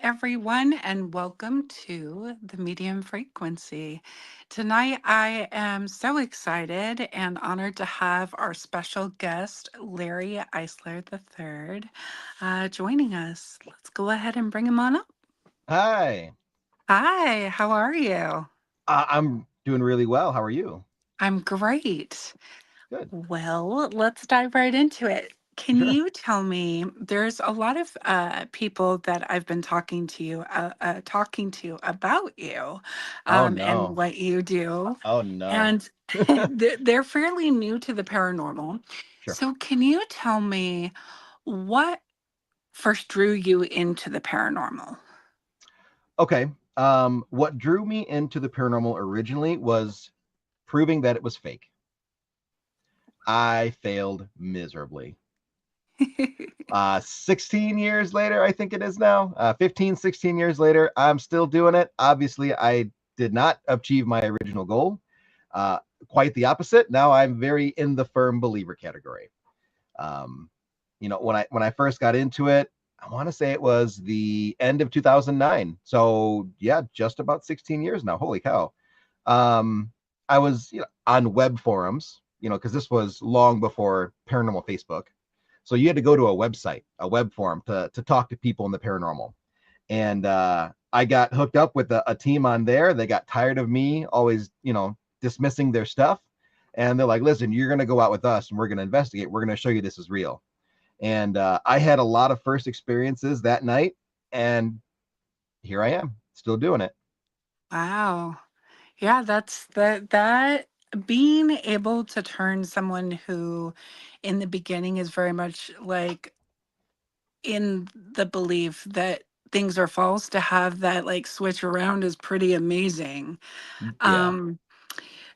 everyone, and welcome to the Medium Frequency. Tonight, I am so excited and honored to have our special guest, Larry Eissler III, joining us. Let's go ahead and bring him on up. Hi. Hi, how are you? I'm doing really well. How are you? I'm great. Good. Well, let's dive right into it. Can Sure. you tell me, there's a lot of people that I've been talking to about you Oh and no. what you do, Oh no. and they're fairly new to the paranormal. Sure. So, can you tell me what first drew you into the paranormal? Okay. What drew me into the paranormal originally was proving that it was fake. I failed miserably. 16 years later, I think it is now, 15, 16 years later, I'm still doing it. Obviously, I did not achieve my original goal. Uh, Quite the opposite. Now I'm very in the firm believer category. Um, when I first got into it, I want to say it was the end of 2009. So yeah, just about 16 years now. Holy cow! I was on web forums, because this was long before paranormal Facebook. So you had to go to a website, a web forum to talk to people in the paranormal. And I got hooked up with a team on there. They got tired of me always, dismissing their stuff. And they're like, listen, you're going to go out with us and we're going to investigate. We're going to show you this is real. And I had a lot of first experiences that night. And here I am, still doing it. Wow. Yeah, that being able to turn someone who in the beginning is very much like in the belief that things are false, to have that like switch around is pretty amazing. Yeah. Um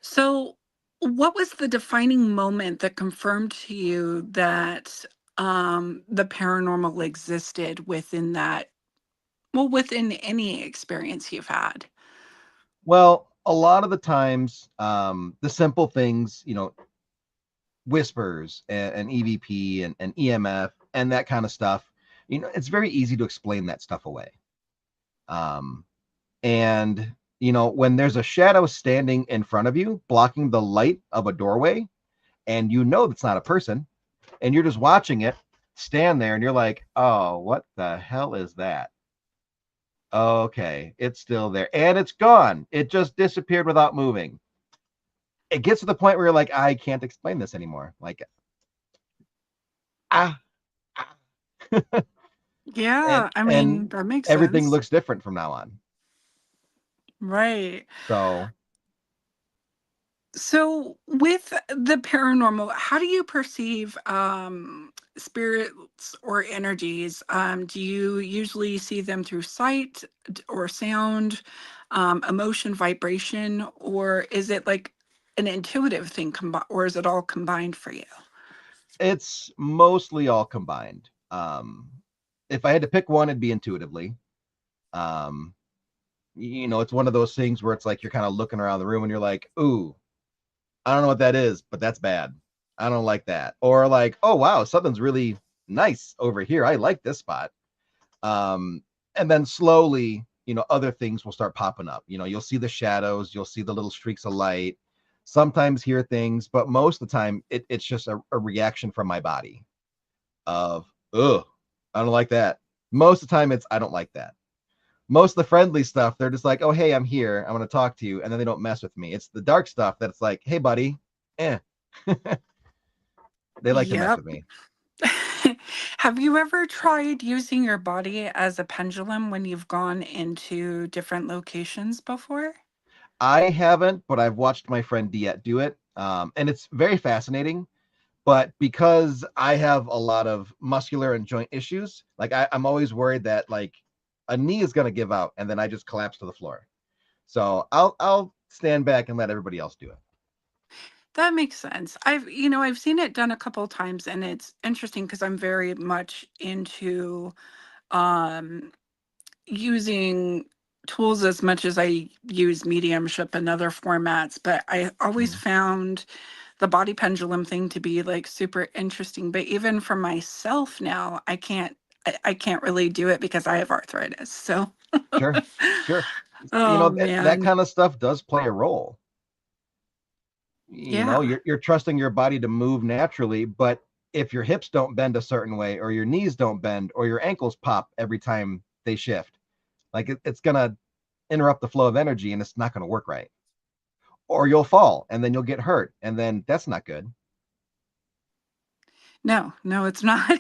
so what was the defining moment that confirmed to you that the paranormal existed within that, well, within any experience you've had? Well, a lot of the times, the simple things, whispers and EVP and EMF and that kind of stuff, it's very easy to explain that stuff away. Um, and when there's a shadow standing in front of you blocking the light of a doorway, and that's not a person, and you're just watching it stand there, and you're like, oh, what the hell is that? Okay, it's still there and it's gone. It just disappeared without moving. It gets to the point where you're like, I can't explain this anymore. Like, ah, ah. and Yeah, I and mean, that makes everything sense. looks different from now on. Right. So, So, with the paranormal, how do you perceive spirits or energies? Do you usually see them through sight or sound, emotion, vibration, or is it like an intuitive thing, or is it all combined for you? it's mostly all combined. If I had to pick one, it'd be intuitively. Um, it's one of those things where it's like you're kind of looking around the room and you're like, ooh, I don't know what that is, but that's bad. I don't like that. Or like, oh wow, something's really nice over here. I like this spot. And then slowly, other things will start popping up. You'll see the shadows, you'll see the little streaks of light, sometimes hear things, but most of the time it's just a reaction from my body of, ugh, I don't like that. Most of the time it's I don't like that. Most of the friendly stuff, they're just like, oh hey, I'm here, I'm gonna talk to you, and then they don't mess with me. It's the dark stuff that's like, hey buddy, eh. They like to mess Yep. with me. Have you ever tried using your body as a pendulum when you've gone into different locations before? I haven't, but I've watched my friend Diet do it. And it's very fascinating. But because I have a lot of muscular and joint issues, like I'm always worried that like a knee is gonna give out and then I just collapse to the floor. So I'll stand back and let everybody else do it. That makes sense. I've seen it done a couple of times, and it's interesting because I'm very much into um using tools as much as I use mediumship and other formats, but I always Mhm. found the body pendulum thing to be like super interesting. But even for myself now, I can't. I can't really do it because I have arthritis. So, Sure, sure. oh That man. kind of stuff does play a role. Yeah. You're trusting your body to move naturally, but if your hips don't bend a certain way, or your knees don't bend, or your ankles pop every time they shift, like it's gonna interrupt the flow of energy, and it's not gonna work right. Or you'll fall, and then you'll get hurt, and then that's not good. No, no, it's not.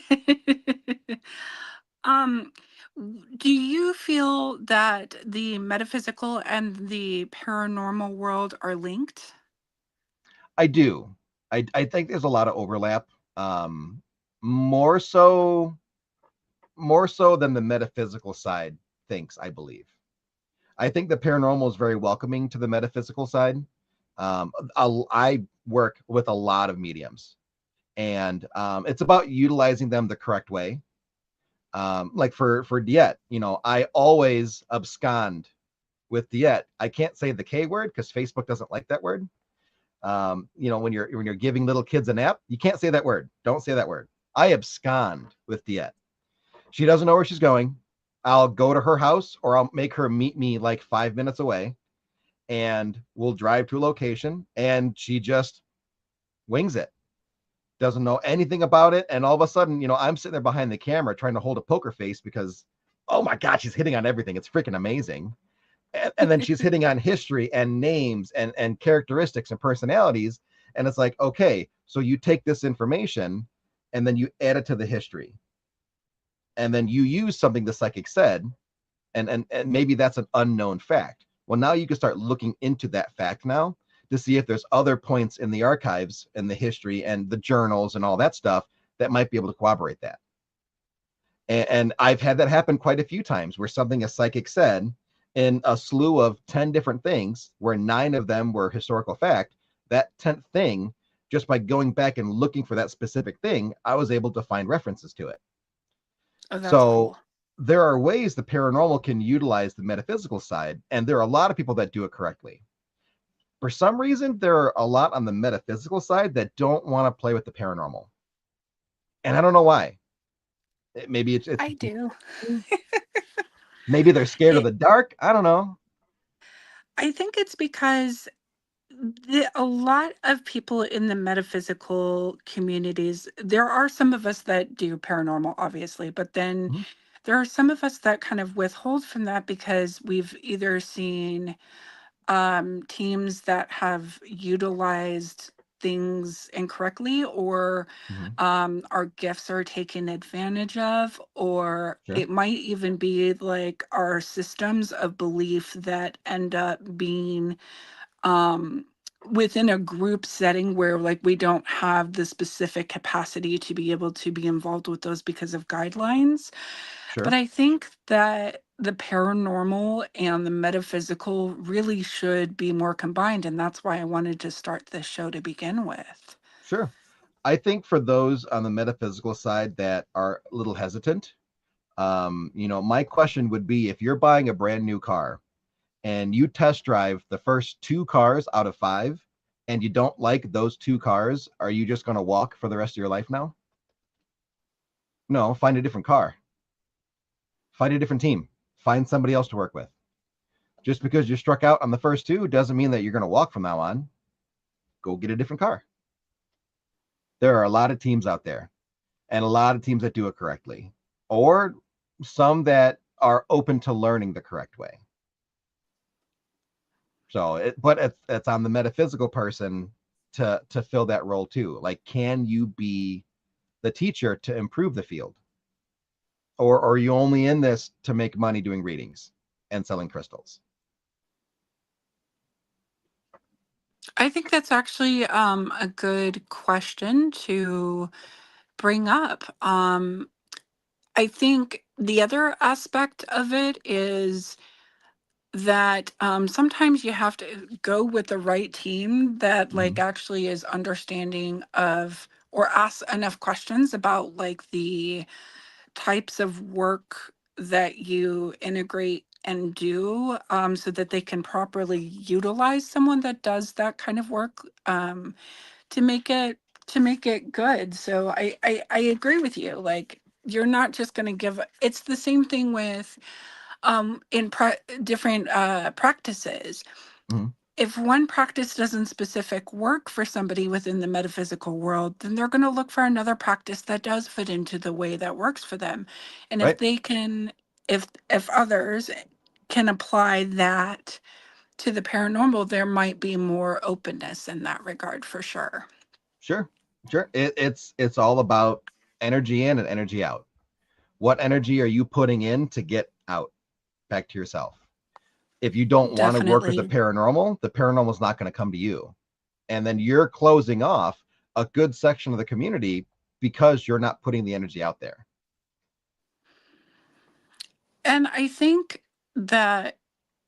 Um, do you feel that the metaphysical and the paranormal world are linked? I do. I think there's a lot of overlap. Um, more so, more so than the metaphysical side thinks, I believe. I think the paranormal is very welcoming to the metaphysical side. I work with a lot of mediums, and it's about utilizing them the correct way. Like for Diet, I always abscond with Diet. I can't say the K word because Facebook doesn't like that word. When you're giving little kids a nap, you can't say that word. Don't say that word. I abscond with Diet. She doesn't know where she's going. I'll go to her house, or I'll make her meet me like 5 minutes away, and we'll drive to a location, and she just wings it. Doesn't know anything about it, and all of a sudden, I'm sitting there behind the camera trying to hold a poker face because, oh my god, she's hitting on everything. It's freaking amazing. And then she's hitting on history and names and characteristics and personalities, and it's like, okay, so you take this information and then you add it to the history, and then you use something the psychic said, and maybe that's an unknown fact. Well, now you can start looking into that fact now to see if there's other points in the archives and the history and the journals and all that stuff that might be able to corroborate that. And I've had that happen quite a few times, where something a psychic said in a slew of 10 different things, where 9 of them were historical fact, that 10th thing, just by going back and looking for that specific thing, I was able to find references to it. Oh, that's So cool. there are ways the paranormal can utilize the metaphysical side, and there are a lot of people that do it correctly. For some reason, there are a lot on the metaphysical side that don't want to play with the paranormal, and I don't know why. Maybe it's I do. maybe they're scared of It, the dark. I don't know. I think it's because a lot of people in the metaphysical communities, there are some of us that do paranormal, obviously, but then Mhm, there are some of us that kind of withhold from that because we've either seen teams that have utilized things incorrectly, or mhm. our gifts are taken advantage of, or Sure, it might even be like our systems of belief that end up being um within a group setting where like we don't have the specific capacity to be able to be involved with those because of guidelines. But sure, I think that the paranormal and the metaphysical really should be more combined, and that's why I wanted to start this show to begin with. sure. I think for those on the metaphysical side that are a little hesitant, my question would be, if you're buying a brand new car and you test drive the first 2 cars out of 5, and you don't like those 2 cars, are you just going to walk for the rest of your life now? No, find a different car, find a different team, find somebody else to work with. Just because you struck out on the first 2 doesn't mean that you're going to walk from now on. Go get a different car. There are a lot of teams out there, and a lot of teams that do it correctly, or some that are open to learning the correct way. But it's on the metaphysical person to fill that role too. Like, can you be the teacher to improve the field, or are you only in this to make money doing readings and selling crystals? I think that's actually a good question to bring up. I think the other aspect of it is that sometimes you have to go with the right team that like Mm-hmm. actually is understanding of, or ask enough questions about like the types of work that you integrate and do, so that they can properly utilize someone that does that kind of work, to make it to make it good. So I agree with you. Like you're not just going to give. It's the same thing with in different practices. Mhm. If one practice doesn't specific work for somebody within the metaphysical world, then they're going to look for another practice that does fit into the way that works for them. And if Right? they can, if others can apply that to the paranormal, there might be more openness in that regard for sure. Sure. Sure. It's all about energy in and energy out. What energy are you putting in to get out back to yourself? If you don't want to work with Definitely. the paranormal is not going to come to you. And then you're closing off a good section of the community because you're not putting the energy out there. And I think that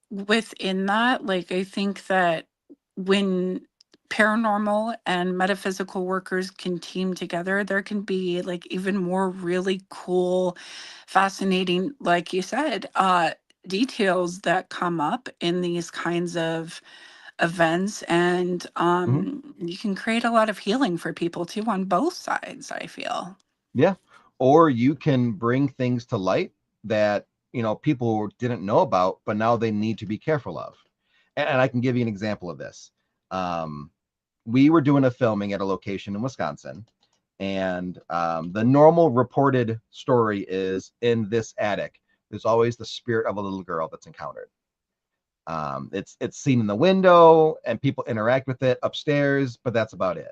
within that, like, I think that when paranormal and metaphysical workers can team together, there can be like even more really cool, fascinating, like you said, details that come up in these kinds of events. And Mhm. you can create a lot of healing for people too on both sides, I feel. Yeah. Or you can bring things to light that, people didn't know about, but now they need to be careful of. And I can give you an example of this. Um, we were doing a filming at a location in Wisconsin, and the normal reported story is in this attic, there's always the spirit of a little girl that's encountered. It's seen in the window and people interact with it upstairs, but that's about it.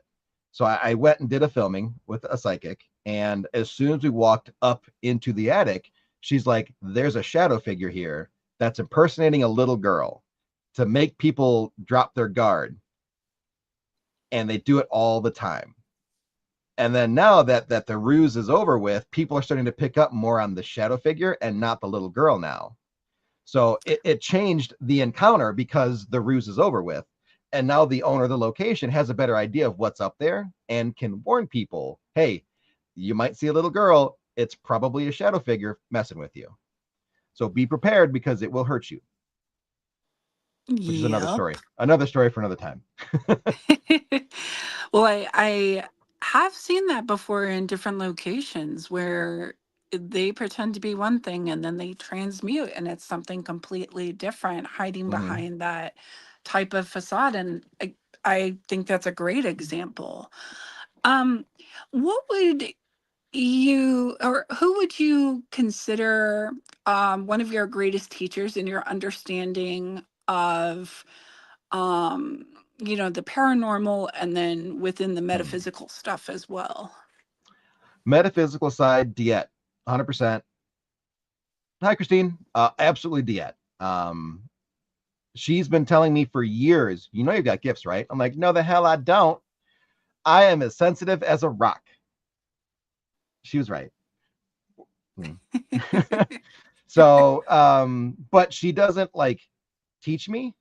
So I went and did a filming with a psychic, and as soon as we walked up into the attic, she's like, "There's a shadow figure here that's impersonating a little girl to make people drop their guard, and they do it all the time." And then now that the ruse is over with, people are starting to pick up more on the shadow figure and not the little girl now. So it changed the encounter because the ruse is over with. And now the owner of the location has a better idea of what's up there and can warn people, hey, you might see a little girl. It's probably a shadow figure messing with you. So be prepared because it will hurt you, which is another Yep. story. Another story for another time. Well, I have seen that before in different locations where they pretend to be one thing and then they transmute and it's something completely different hiding Mhm. behind that type of facade. And I think that's a great example. Um, what would you or who would you consider one of your greatest teachers in your understanding of um the paranormal and then within the Hmm. metaphysical stuff as well? Metaphysical side, Diet, 100%. Hi, Christine. Absolutely Diet. She's been telling me for years, you've got gifts, right? I'm like, no, the hell I don't. I am as sensitive as a rock. She was right. Hmm. So, but she doesn't like teach me.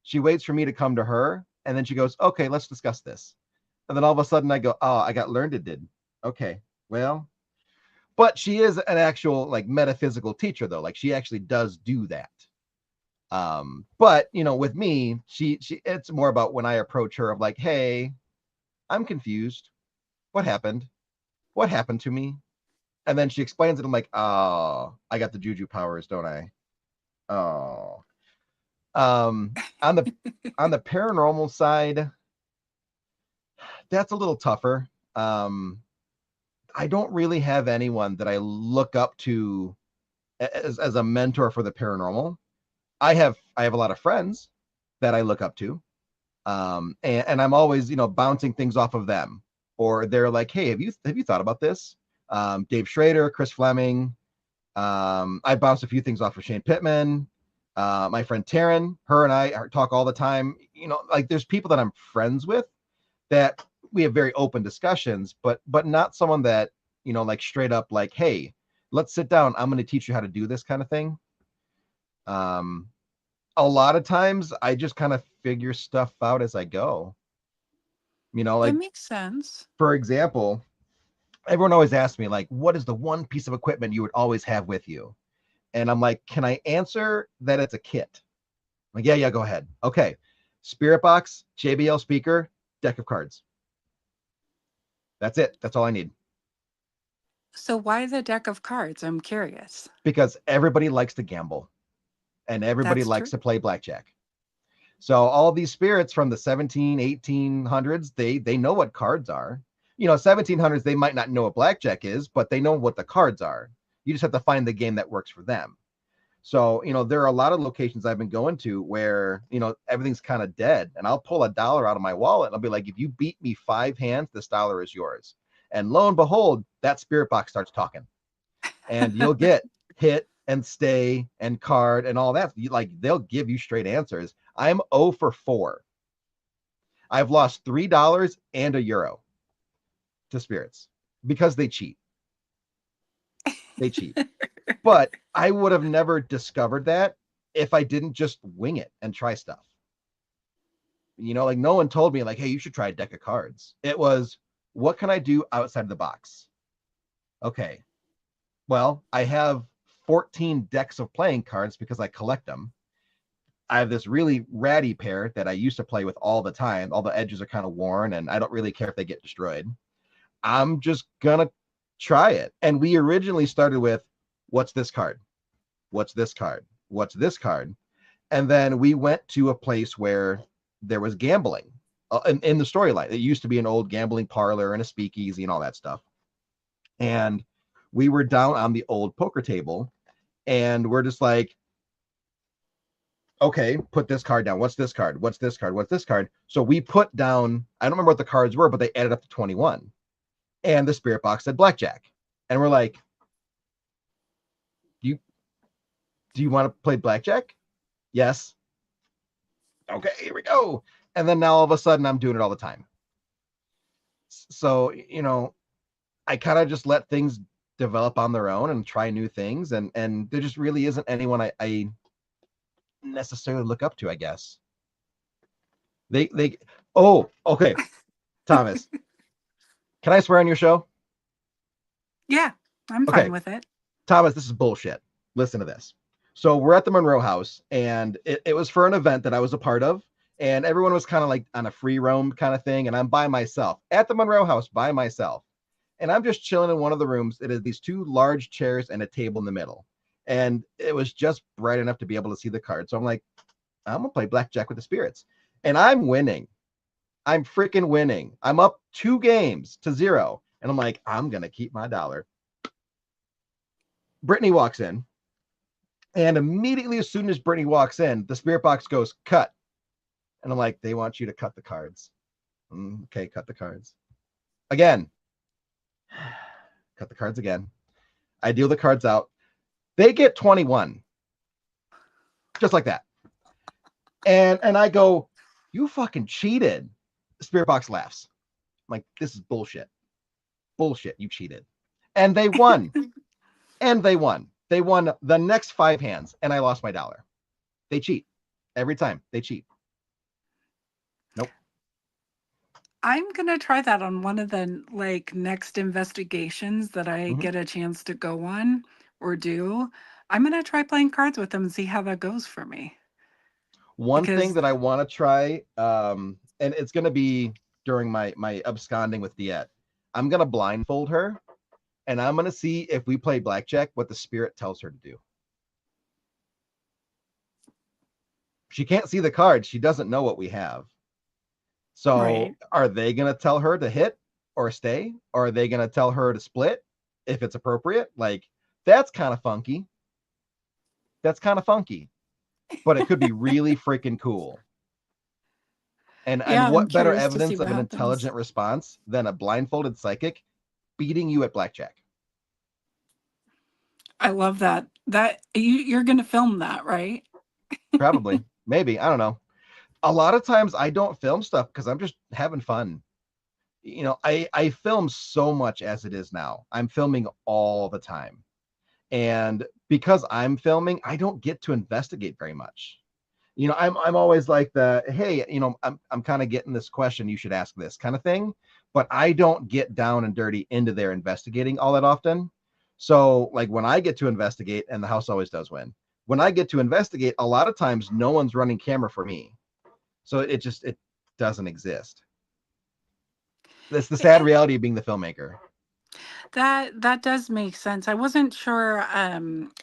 She waits for me to come to her, and then she goes, okay, let's discuss this. And then all of a sudden I go, oh, I got learned it did. Okay, well, but she is an actual like metaphysical teacher though. Like she actually does do that. But with me, she it's more about when I approach her of like, hey, I'm confused. What happened? What happened to me? And then she explains it. I'm like, oh, I got the juju powers, don't I? Oh. On the paranormal side, that's a little tougher. Um, I don't really have anyone that I look up to as a mentor for the paranormal. I have a lot of friends that I look up to. And I'm always, bouncing things off of them. Or they're like, hey, have you thought about this? Dave Schrader, Chris Fleming. I bounced a few things off of Shane Pittman. My friend Taryn, her and I talk all the time. Like there's people that I'm friends with that we have very open discussions, but not someone that, like straight up like, hey, let's sit down. I'm going to teach you how to do this kind of thing. Um, a lot of times I just kind of figure stuff out as I go. That Like makes sense. for example, everyone always asks me like, what is the one piece of equipment you would always have with you? And I'm like, can I answer that it's a kit? I'm like, yeah, go ahead. Okay. Spirit box, JBL speaker, deck of cards. That's it. That's all I need. So why the deck of cards? I'm curious. because everybody likes to gamble and everybody That's likes true. to play blackjack. So all these spirits from the 17, 1800s, they know what cards are. 1700s, they might not know what blackjack is, but they know what the cards are. You just have to find the game that works for them. So, there are a lot of locations I've been going to where, everything's kind of dead. And I'll pull $1 out of my wallet and I'll be like, if you beat me 5 hands, this dollar is yours. And lo and behold, that spirit box starts talking. And you'll get hit and stay and card and all that. They'll give you straight answers. I'm 0 for 4. I've lost $3 and €1 to spirits because they cheat. They cheat. But I would have never discovered that if I didn't just wing it and try stuff. No one told me like, hey, you should try a deck of cards. It was, what can I do outside the box? Okay. Well, I have 14 decks of playing cards because I collect them. I have this really ratty pair that I used to play with all the time. All the edges are kind of worn and I don't really care if they get destroyed. I'm just gonna try it. And we originally started with, what's this card? What's this card? What's this card? And then we went to a place where there was gambling in the storyline. It used to be an old gambling parlor and a speakeasy and all that stuff. And we were down on the old poker table and we're just like, okay, put this card down. What's this card? What's this card? What's this card? So we put down, I don't remember what the cards were, but they added up to 21. And the spirit box said blackjack. And we're like, do you want to play blackjack? Yes. Okay, here we go. And then now all of a sudden I'm doing it all the time. So, I kind of just let things develop on their own and try new things. And there just really isn't anyone I necessarily look up to, I guess. Oh, okay. Thomas, can I swear on your show? Yeah, I'm Okay. fine with it. Thomas, this is bullshit. Listen to this. So we're at the Monroe House, and it was for an event that I was a part of, and everyone was kind of like on a free roam kind of thing, and I'm by myself at the Monroe House by myself, and I'm just chilling in one of the rooms. It is these 2 large chairs and a table in the middle, and it was just bright enough to be able to see the cards. So I'm like, I'm gonna play blackjack with the spirits, and I'm winning. I'm freaking winning. I'm up 2 games to 0, and I'm like, I'm gonna keep my dollar. Brittany walks in. And immediately, as soon as Brittany walks in, the spirit box goes, cut. And I'm like, they want you to cut the cards. Okay, cut the cards. Again. Cut the cards again. I deal the cards out. They get 21. Just like that. And I go, you fucking cheated. The spirit box laughs. I'm like, this is bullshit. Bullshit, you cheated. And they won. And they won. They won the next 5 hands, and I lost my dollar. They cheat. Every time. They cheat. Nope. I'm gonna try that on one of the next investigations that I Mhm. get a chance to go on or do. I'm gonna try playing cards with them and see how that goes for me. One thing Because that I want to try, and it's going to be during my absconding with Diet. I'm going to blindfold her, and I'm going to see if we play blackjack, what the spirit tells her to do. She can't see the cards. She doesn't know what we have. So right. are they going to tell her to hit or stay? Or are they going to tell her to split if it's appropriate? That's kind of funky. That's kind of funky. But it could be really freaking cool. And Yeah, I'm what better curious to see evidence what of an happens. intelligent response than a blindfolded psychic beating you at blackjack? I love that. You're gonna film that, right? Probably. Maybe. I don't know. A lot of times I don't film stuff because I'm just having fun. I film so much as it is now. I'm filming all the time. And because I'm filming, I don't get to investigate very much. I'm always like hey, I'm kind of getting this question, you should ask this kind of thing, but I don't get down and dirty into their investigating all that often. So like when I get to investigate, and the house always does win, when I get to investigate, a lot of times no one's running camera for me. So it doesn't exist. That's the sad And reality of being the filmmaker. That does make sense. I wasn't sure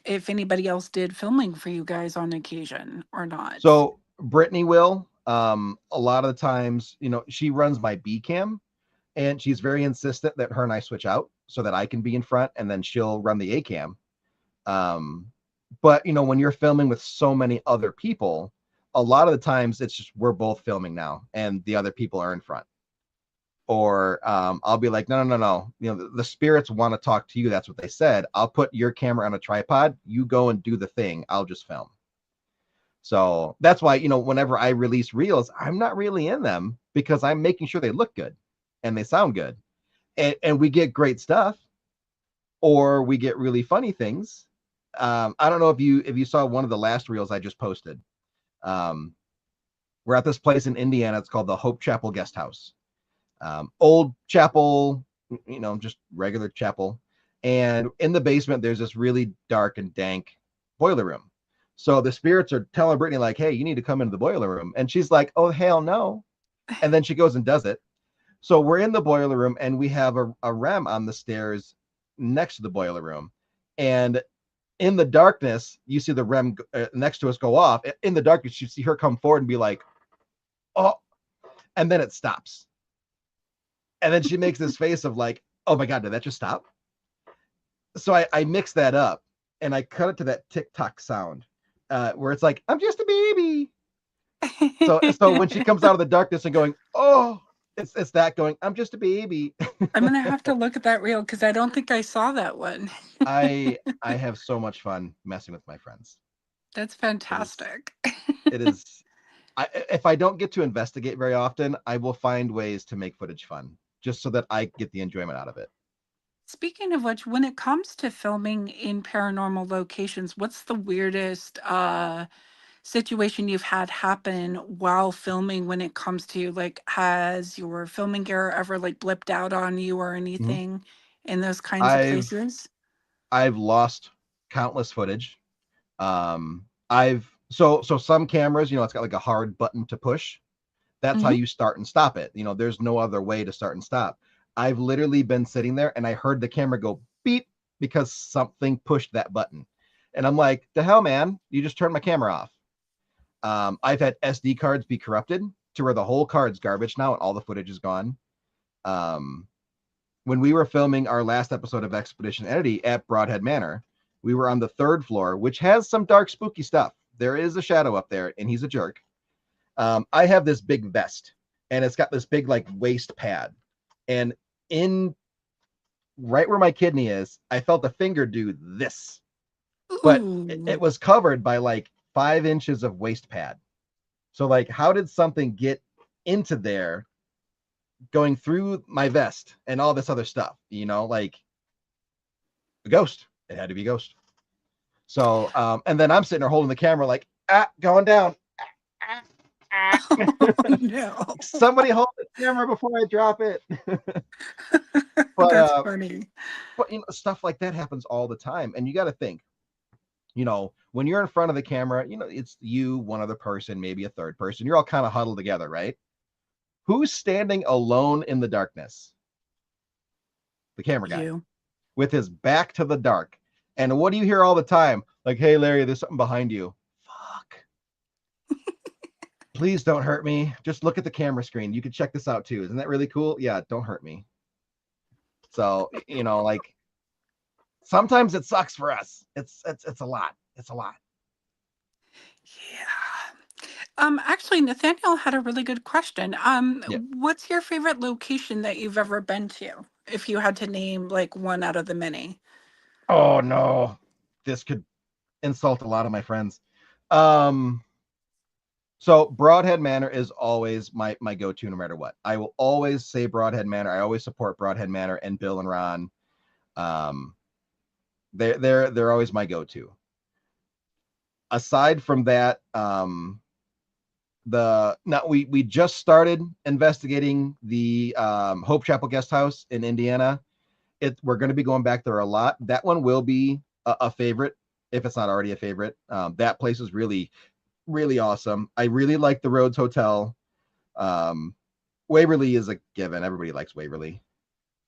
if anybody else did filming for you guys on occasion or not. So Brittany will. A lot of the times, she runs my B cam, and she's very insistent that her and I switch out so that I can be in front, and then she'll run the A cam. Um, but when you're filming with so many other people, a lot of the times it's just we're both filming now, and the other people are in front. Or I'll be like, no, no, no, no. The spirits want to talk to you. That's what they said. I'll put your camera on a tripod. You go and do the thing. I'll just film. So that's why, whenever I release reels, I'm not really in them because I'm making sure they look good and they sound good. And we get great stuff, or we get really funny things. I don't know if you saw one of the last reels I just posted. Um, we're at this place in Indiana. It's called the Hope Chapel Guest House. Old chapel, just regular chapel. And in the basement, there's this really dark and dank boiler room. So the spirits are telling Brittany, like, hey, you need to come into the boiler room. And she's like, oh, hell no. And then she goes and does it. So we're in the boiler room, and we have a REM on the stairs next to the boiler room. And in the darkness, you see the REM next to us go off. In the darkness, you see her come forward and be like, oh, and then it stops. And then she makes this face of like, oh my God, did that just stop? So I mix that up and I cut it to that TikTok sound where it's like, I'm just a baby. So when she comes out of the darkness and going, oh, it's that going, I'm just a baby. I'm gonna have to look at that reel because I don't think I saw that one. I have so much fun messing with my friends. That's It is fantastic. it is if I don't get to investigate very often, I will find ways to make footage fun just so that I get the enjoyment out of it. Speaking of which, when it comes to filming in paranormal locations, what's the weirdest situation you've had happen while filming when it comes to like has your filming gear ever like blipped out on you or Mhm. anything in those kinds of I've places? I've lost countless footage. I've so some cameras, it's got like a hard button to push. That's how Hmm. you start and stop it. There's no other way to start and stop. I've literally been sitting there and I heard the camera go beep because something pushed that button. And I'm like, the hell, man, you just turned my camera off. I've had SD cards be corrupted to where the whole card's garbage now and all the footage is gone. Um, when we were filming our last episode of Expedition Entity at Broadhead Manor, we were on the third floor, which has some dark, spooky stuff. There is a shadow up there, and he's a jerk. I have this big vest, and it's got this big like waist pad, and in right where my kidney is, I felt a finger do this, but it Ooh. was covered by like 5 inches of waist pad. So like, how did something get into there, going through my vest and all this other stuff? Like a ghost. It had to be a ghost. So, and then I'm sitting there holding the camera, like, going down. Oh no. Somebody hold the camera before I drop it. but, That's uh, funny. but stuff like that happens all the time, and you got to think, when you're in front of the camera, it's you, one other person, maybe a third person. You're all kind of huddled together, right? Who's standing alone in the darkness? The camera guy You. with his back to the dark. And what do you hear all the time? Like, hey, Larry, there's something behind you. Fuck. Please don't hurt me. Just look at the camera screen. You can check this out too. Isn't that really cool? Yeah, don't hurt me. So, like sometimes it sucks for us. It's a lot. It's a lot. Yeah. Actually, Nathaniel had a really good question. Yeah. What's your favorite location that you've ever been to? If you had to name like one out of the many. Oh no. This could insult a lot of my friends. Um so Broadhead Manor is always my go-to no matter what. I will always say Broadhead Manor. I always support Broadhead Manor and Bill and Ron. Um they're always my go-to. Aside from that, we just started investigating the Hope Chapel Guest House in Indiana. We're going to be going back there a lot. That one will be a favorite if it's not already a favorite. That place is really, really awesome. I really like the Rhodes Hotel. Waverly is a given. Everybody likes Waverly.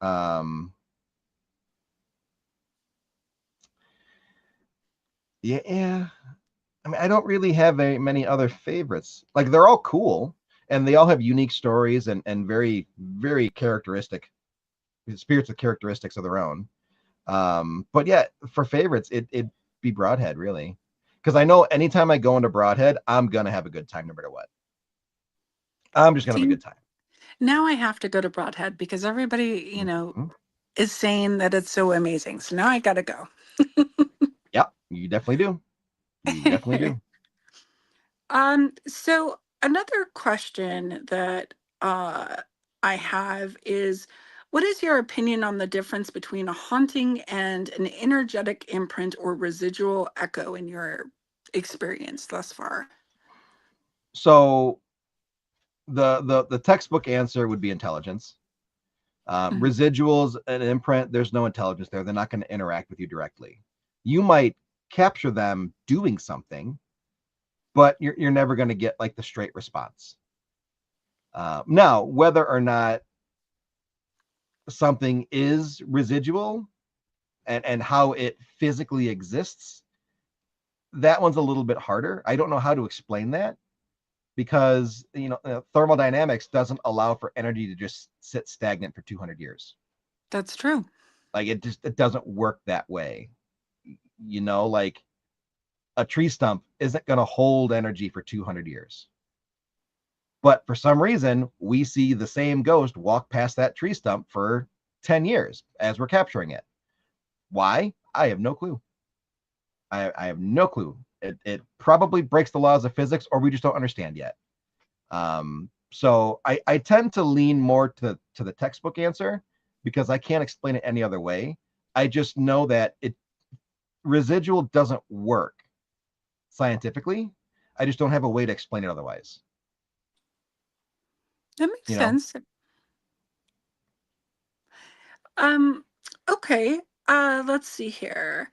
Um, Yeah, yeah. I mean, I don't really have many other favorites. Like they're all cool, and they all have unique stories and very characteristic spirits with characteristics of their own. But yeah, for favorites, it be Broadhead really, because I know anytime I go into Broadhead, I'm gonna have a good time no matter what. I'm just gonna have a See, good time. now I have to go to Broadhead because everybody, Mhm. is saying that it's so amazing. So now I got to go. Yep, you definitely do. You definitely do. So another question that uh I have is, what is your opinion on the difference between a haunting and an energetic imprint or residual echo in your experience thus far? So the textbook answer would be intelligence. Mhm. Residuals and imprint, there's no intelligence there. They're not going to interact with you directly. You might capture them doing something, but you're never going to get like the straight response. Now, whether or not something is residual and how it physically exists, that one's a little bit harder. I don't know how to explain that because thermodynamics doesn't allow for energy to just sit stagnant for 200 years. That's true. Like it doesn't work that way. Like a tree stump isn't going to hold energy for 200 years. But for some reason, we see the same ghost walk past that tree stump for 10 years as we're capturing it. Why? I have no clue. I have no clue. It probably breaks the laws of physics, or we just don't understand yet. So I tend to lean more to the textbook answer because I can't explain it any other way. I just know that it residual doesn't work scientifically. I just don't have a way to explain it otherwise. That makes You know. sense. Um, okay. Let's see here.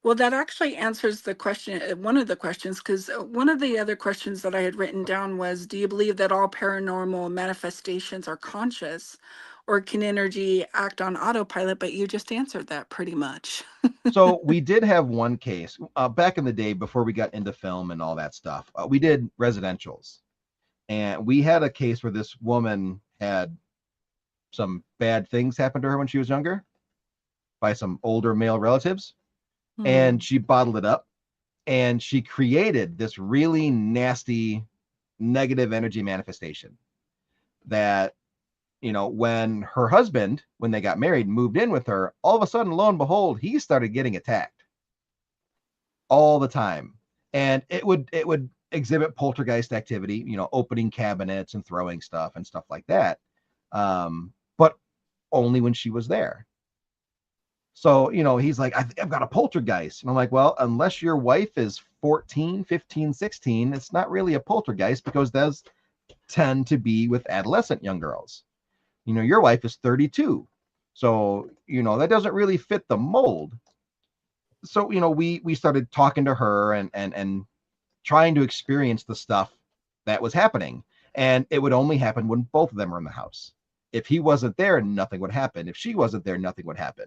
Well, that actually answers the question, one of the questions, because one of the other questions that I had written down was, do you believe that all paranormal manifestations are conscious, or can energy act on autopilot? But you just answered that pretty much. So we did have one case back in the day before we got into film and all that stuff. We did residentials, and we had a case where this woman had some bad things happen to her when she was younger by some older male relatives, and Hmm. she bottled it up, and she created this really nasty negative energy manifestation that when her husband, when they got married, moved in with her, all of a sudden, lo and behold, he started getting attacked all the time, and it would exhibit poltergeist activity, opening cabinets and throwing stuff and stuff like that, but only when she was there. So he's like, I think I've got a poltergeist, and I'm like, well, unless your wife is 14, 15, 16, it's not really a poltergeist because those tend to be with adolescent young girls. Your wife is 32, so that doesn't really fit the mold. So we started talking to her and trying to experience the stuff that was happening. And it would only happen when both of them were in the house. If he wasn't there, nothing would happen. If she wasn't there, nothing would happen.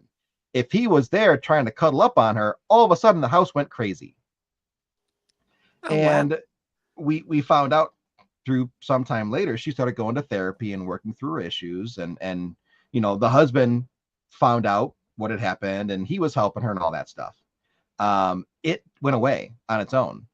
If he was there trying to cuddle up on her, all of a sudden the house went crazy. Oh, wow. And we found out through some time later, she started going to therapy and working through her issues. And the husband found out what had happened and he was helping her and all that stuff. It went away on its own.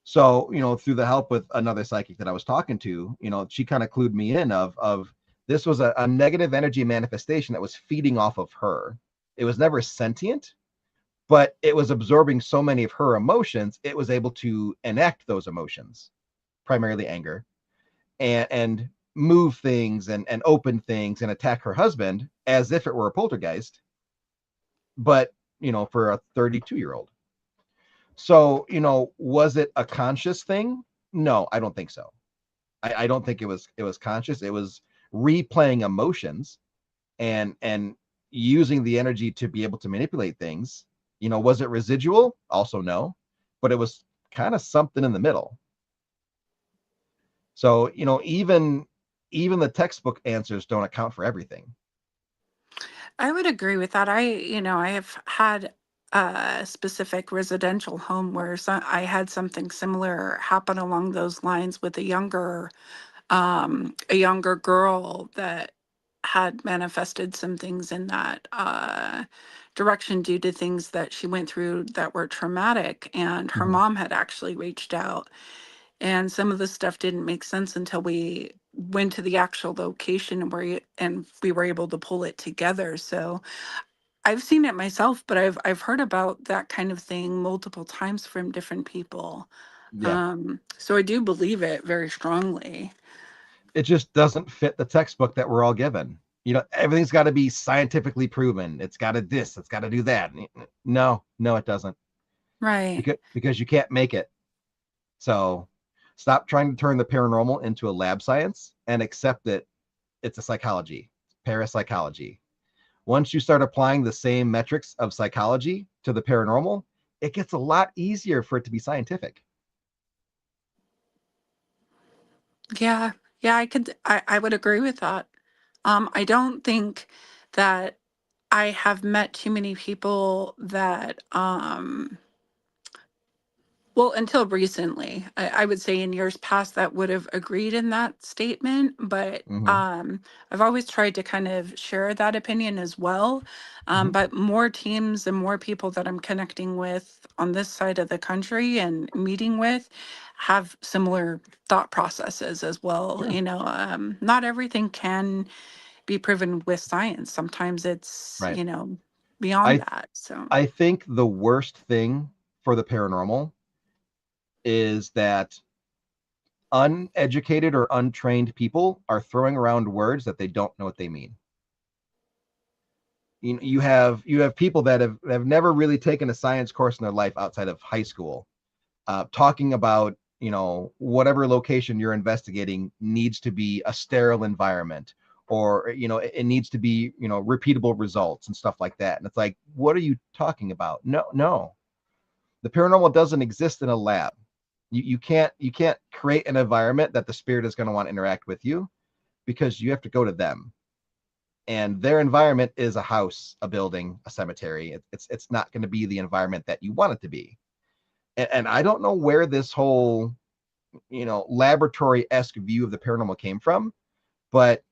So through the help with another psychic that I was talking to, she kind of clued me in of this was a negative energy manifestation that was feeding off of her. It was never sentient, but it was absorbing so many of her emotions, it was able to enact those emotions, primarily anger, and move things and open things and attack her husband as if it were a poltergeist, but for a 32-year-old. So, was it a conscious thing? No, I don't think so. I don't think it was conscious. It was replaying emotions and using the energy to be able to manipulate things. Was it residual? Also no, but it was kind of something in the middle. So, even the textbook answers don't account for everything. I would agree with that. I have had specific residential home where I had something similar happen along those lines with a younger girl that had manifested some things in that direction due to things that she went through that were traumatic. And her Mhm. mom had actually reached out, and some of the stuff didn't make sense until we went to the actual location and we were able to pull it together. So I've seen it myself, but I've heard about that kind of thing multiple times from different people. Yeah. So I do believe it very strongly. It just doesn't fit the textbook that we're all given. Everything's got to be scientifically proven. It's got to this, it's got to do that. No, no, it doesn't. Right. Because you can't make it. So stop trying to turn the paranormal into a lab science and accept that it's a psychology, parapsychology. Once you start applying the same metrics of psychology to the paranormal, it gets a lot easier for it to be scientific. Yeah. Yeah, I would agree with that. I don't think that I have met too many people that well, until recently, I would say in years past that would have agreed in that statement, but Mm-hmm. I've always tried to kind of share that opinion as well. Mm-hmm. But more teams and more people that I'm connecting with on this side of the country and meeting with have similar thought processes as well. Sure. Not everything can be proven with science. Sometimes it's, Right. beyond I that. So, I think the worst thing for the paranormal is that uneducated or untrained people are throwing around words that they don't know what they mean. You have people that have never really taken a science course in their life outside of high school, talking about whatever location you're investigating needs to be a sterile environment, or it needs to be repeatable results and stuff like that. And it's like, what are you talking about? No, no, the paranormal doesn't exist in a lab. You can't create an environment that the spirit is going to want to interact with you, because you have to go to them, and their environment is a house, a building, a cemetery. It's not going to be the environment that you want it to be. And I don't know where this whole laboratory-esque view of the paranormal came from, but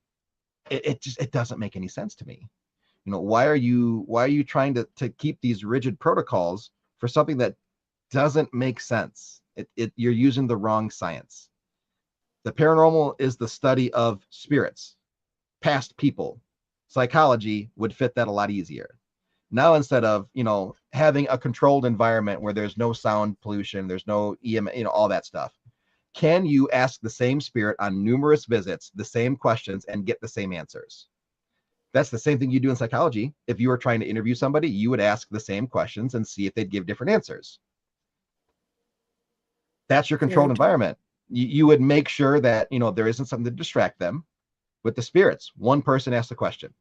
it doesn't make any sense to me. Why are you trying to keep these rigid protocols for something that doesn't make sense? You're using the wrong science. The paranormal is the study of spirits, past people. Psychology would fit that a lot easier. Now, instead of having a controlled environment where there's no sound pollution, there's no all that stuff, can you ask the same spirit on numerous visits the same questions and get the same answers? That's the same thing you do in psychology. If you were trying to interview somebody, you would ask the same questions and see if they'd give different answers. That's your controlled very true. environment. You would make sure that there isn't something to distract them. With the spirits, one person asks a question,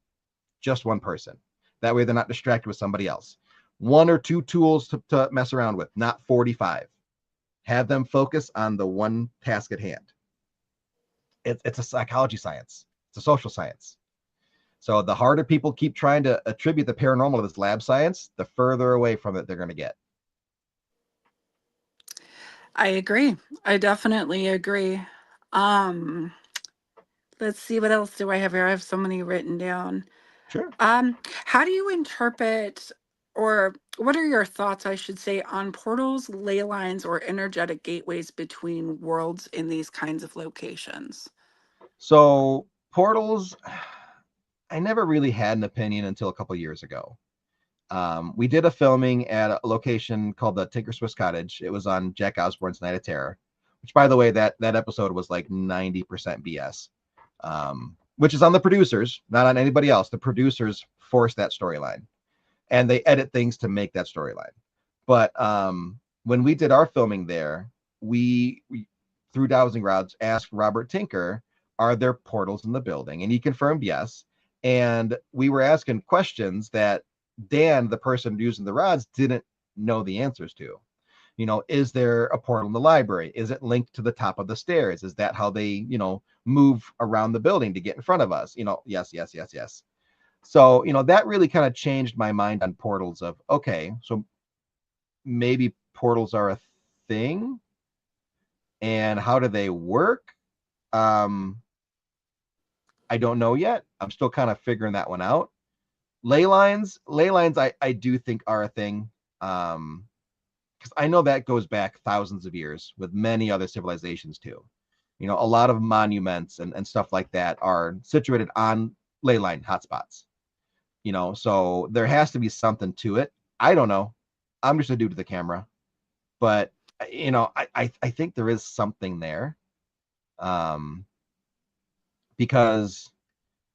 just one person. That way they're not distracted with somebody else. One or two tools to mess around with, not 45. Have them focus on the one task at hand. It's a psychology science. It's a social science. So the harder people keep trying to attribute the paranormal to this lab science, the further away from it they're going to get. I agree. I definitely agree. Um, let's see, what else do I have here? I have so many written down. Sure. How do you interpret, or what are your thoughts, I should say, on portals, ley lines, or energetic gateways between worlds in these kinds of locations? So portals, I never really had an opinion until a couple years ago. We did a filming at a location called the Tinker Swiss Cottage. It was on Jack Osborne's Night of Terror, which, by the way, that episode was like 90% BS, which is on the producers, not on anybody else. The producers forced that storyline, and they edit things to make that storyline. But when we did our filming there, we through dowsing rods asked Robert Tinker, "Are there portals in the building?" And he confirmed yes. And we were asking questions that Dan, the person using the rods, didn't know the answers to. Is there a portal in the library? Is it linked to the top of the stairs? Is that how they, move around the building to get in front of us? Yes, yes, yes, yes. So, that really kind of changed my mind on portals of, okay, so maybe portals are a thing, and how do they work? Um, I don't know yet. I'm still kind of figuring that one out. Ley lines, I do think are a thing. Because I know that goes back thousands of years with many other civilizations too. You know, a lot of monuments and stuff like that are situated on ley line hotspots. You know, so there has to be something to it. I don't know. I'm just a dude with a camera, but you know, I think there is something there. Um, because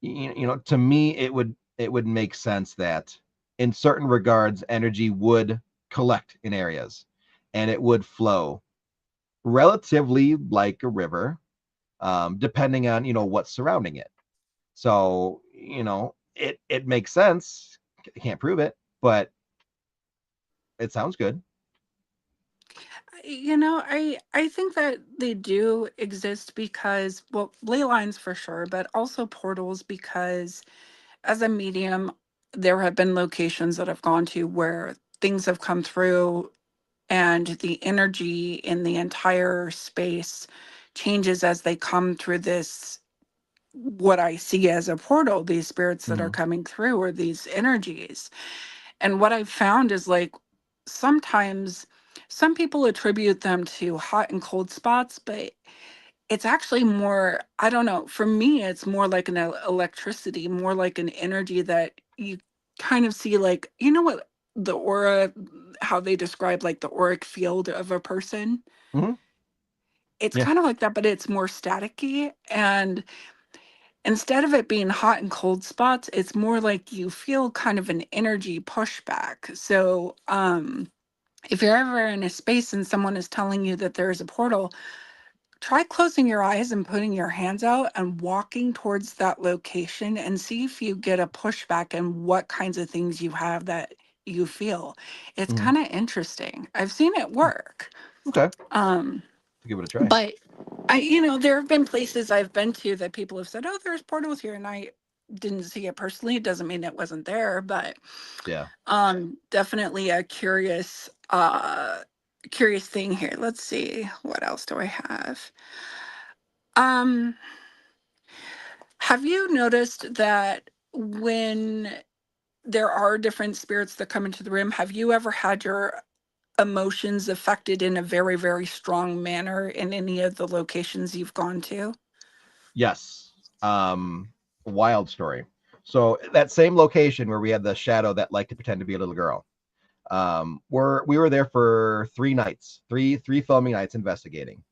you know, to me, it would make sense that in certain regards, energy would collect in areas, and it would flow relatively like a river, depending on, you know, what's surrounding it. So, you know, it makes sense. I can't prove it, but it sounds good. I think that they do exist because, well, ley lines for sure, but also portals because as a medium, there have been locations that I've gone to where things have come through and the energy in the entire space changes as they come through this, what I see as a portal, these spirits that are Mm-hmm. coming through, or these energies. And what I've found is like sometimes some people attribute them to hot and cold spots, but it's actually more, I don't know, for me, it's more like an electricity, more like an energy that you kind of see, like, you know what the aura, how they describe like the auric field of a person? Mm-hmm. It's Yeah. kind of like that, but it's more staticky. And instead of it being hot and cold spots, it's more like you feel kind of an energy pushback. So, if you're ever in a space and someone is telling you that there is a portal, try closing your eyes and putting your hands out and walking towards that location and see if you get a pushback and what kinds of things you have that you feel. It's Mm-hmm. kind of interesting. I've seen it work. Okay. Um, To give it a try. but there have been places I've been to that people have said, "Oh, there's portals here," and I didn't see it personally. It doesn't mean it wasn't there, but Yeah. definitely a curious thing here. Let's see, what else do I have? Um, have you noticed that when there are different spirits that come into the room, have you ever had your emotions affected in a very, very strong manner in any of the locations you've gone to? Yes. Wild story. So that same location where we had the shadow that liked to pretend to be a little girl. We were there for 3 nights, three filming nights investigating.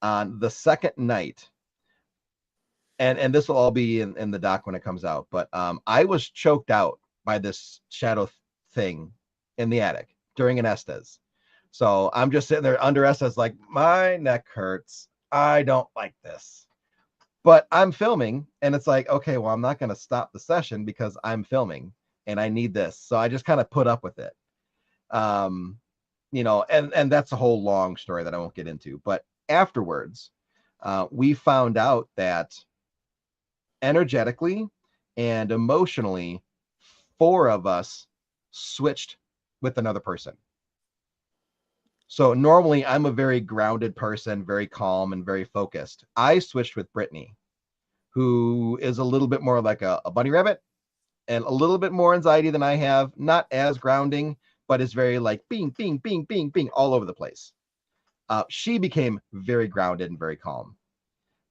On the second night, and this will all be in the doc when it comes out, but I was choked out by this shadow thing in the attic during an Estes. So I'm just sitting there under Estes, like, my neck hurts. I don't like this. But I'm filming, and it's like, okay, well, I'm not going to stop the session because I'm filming and I need this. So I just kind of put up with it. Um, you know, and that's a whole long story that I won't get into. But afterwards, we found out that energetically and emotionally, 4 of us switched with another person. So normally I'm a very grounded person, very calm and very focused. I switched with Brittany, who is a little bit more like a bunny rabbit and a little bit more anxiety than I have. Not as grounding, but is very like bing, bing, bing, bing, bing all over the place. She became very grounded and very calm.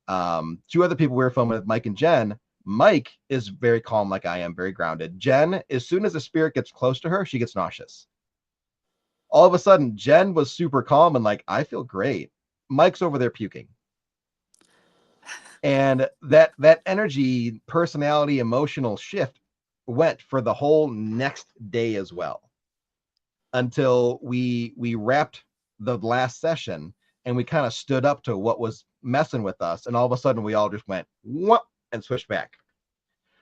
2 other people we were filming with, Mike and Jen. Mike is very calm, like I am, very grounded. Jen, as soon as a spirit gets close to her, she gets nauseous. All of a sudden, Jen was super calm and like, I feel great. Mike's over there puking. And that energy, personality, emotional shift went for the whole next day as well, until we wrapped the last session and we kind of stood up to what was messing with us, and all of a sudden we all just went what and switched back.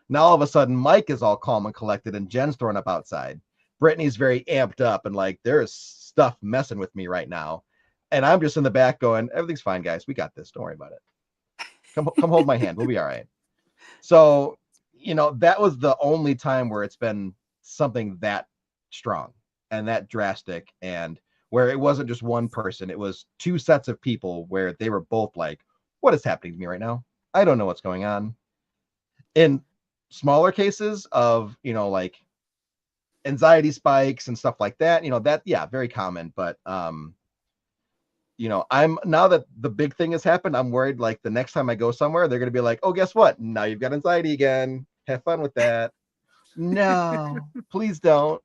Now all of a sudden Mike is all calm and collected and Jen's throwing up outside. Brittany's very amped up and like, there's stuff messing with me right now, and I'm just in the back going, everything's fine, guys, we got this, don't worry about it. Come hold my hand, we'll be all right. So, you know, that was the only time where it's been something that strong and that drastic. And where it wasn't just one person, it was two sets of people where they were both like, what is happening to me right now? I don't know what's going on. In smaller cases of, like anxiety spikes and stuff like that, that, yeah, very common. But I'm now that the big thing has happened, I'm worried like the next time I go somewhere, they're gonna be like, oh, guess what? Now you've got anxiety again. Have fun with that. No, please don't.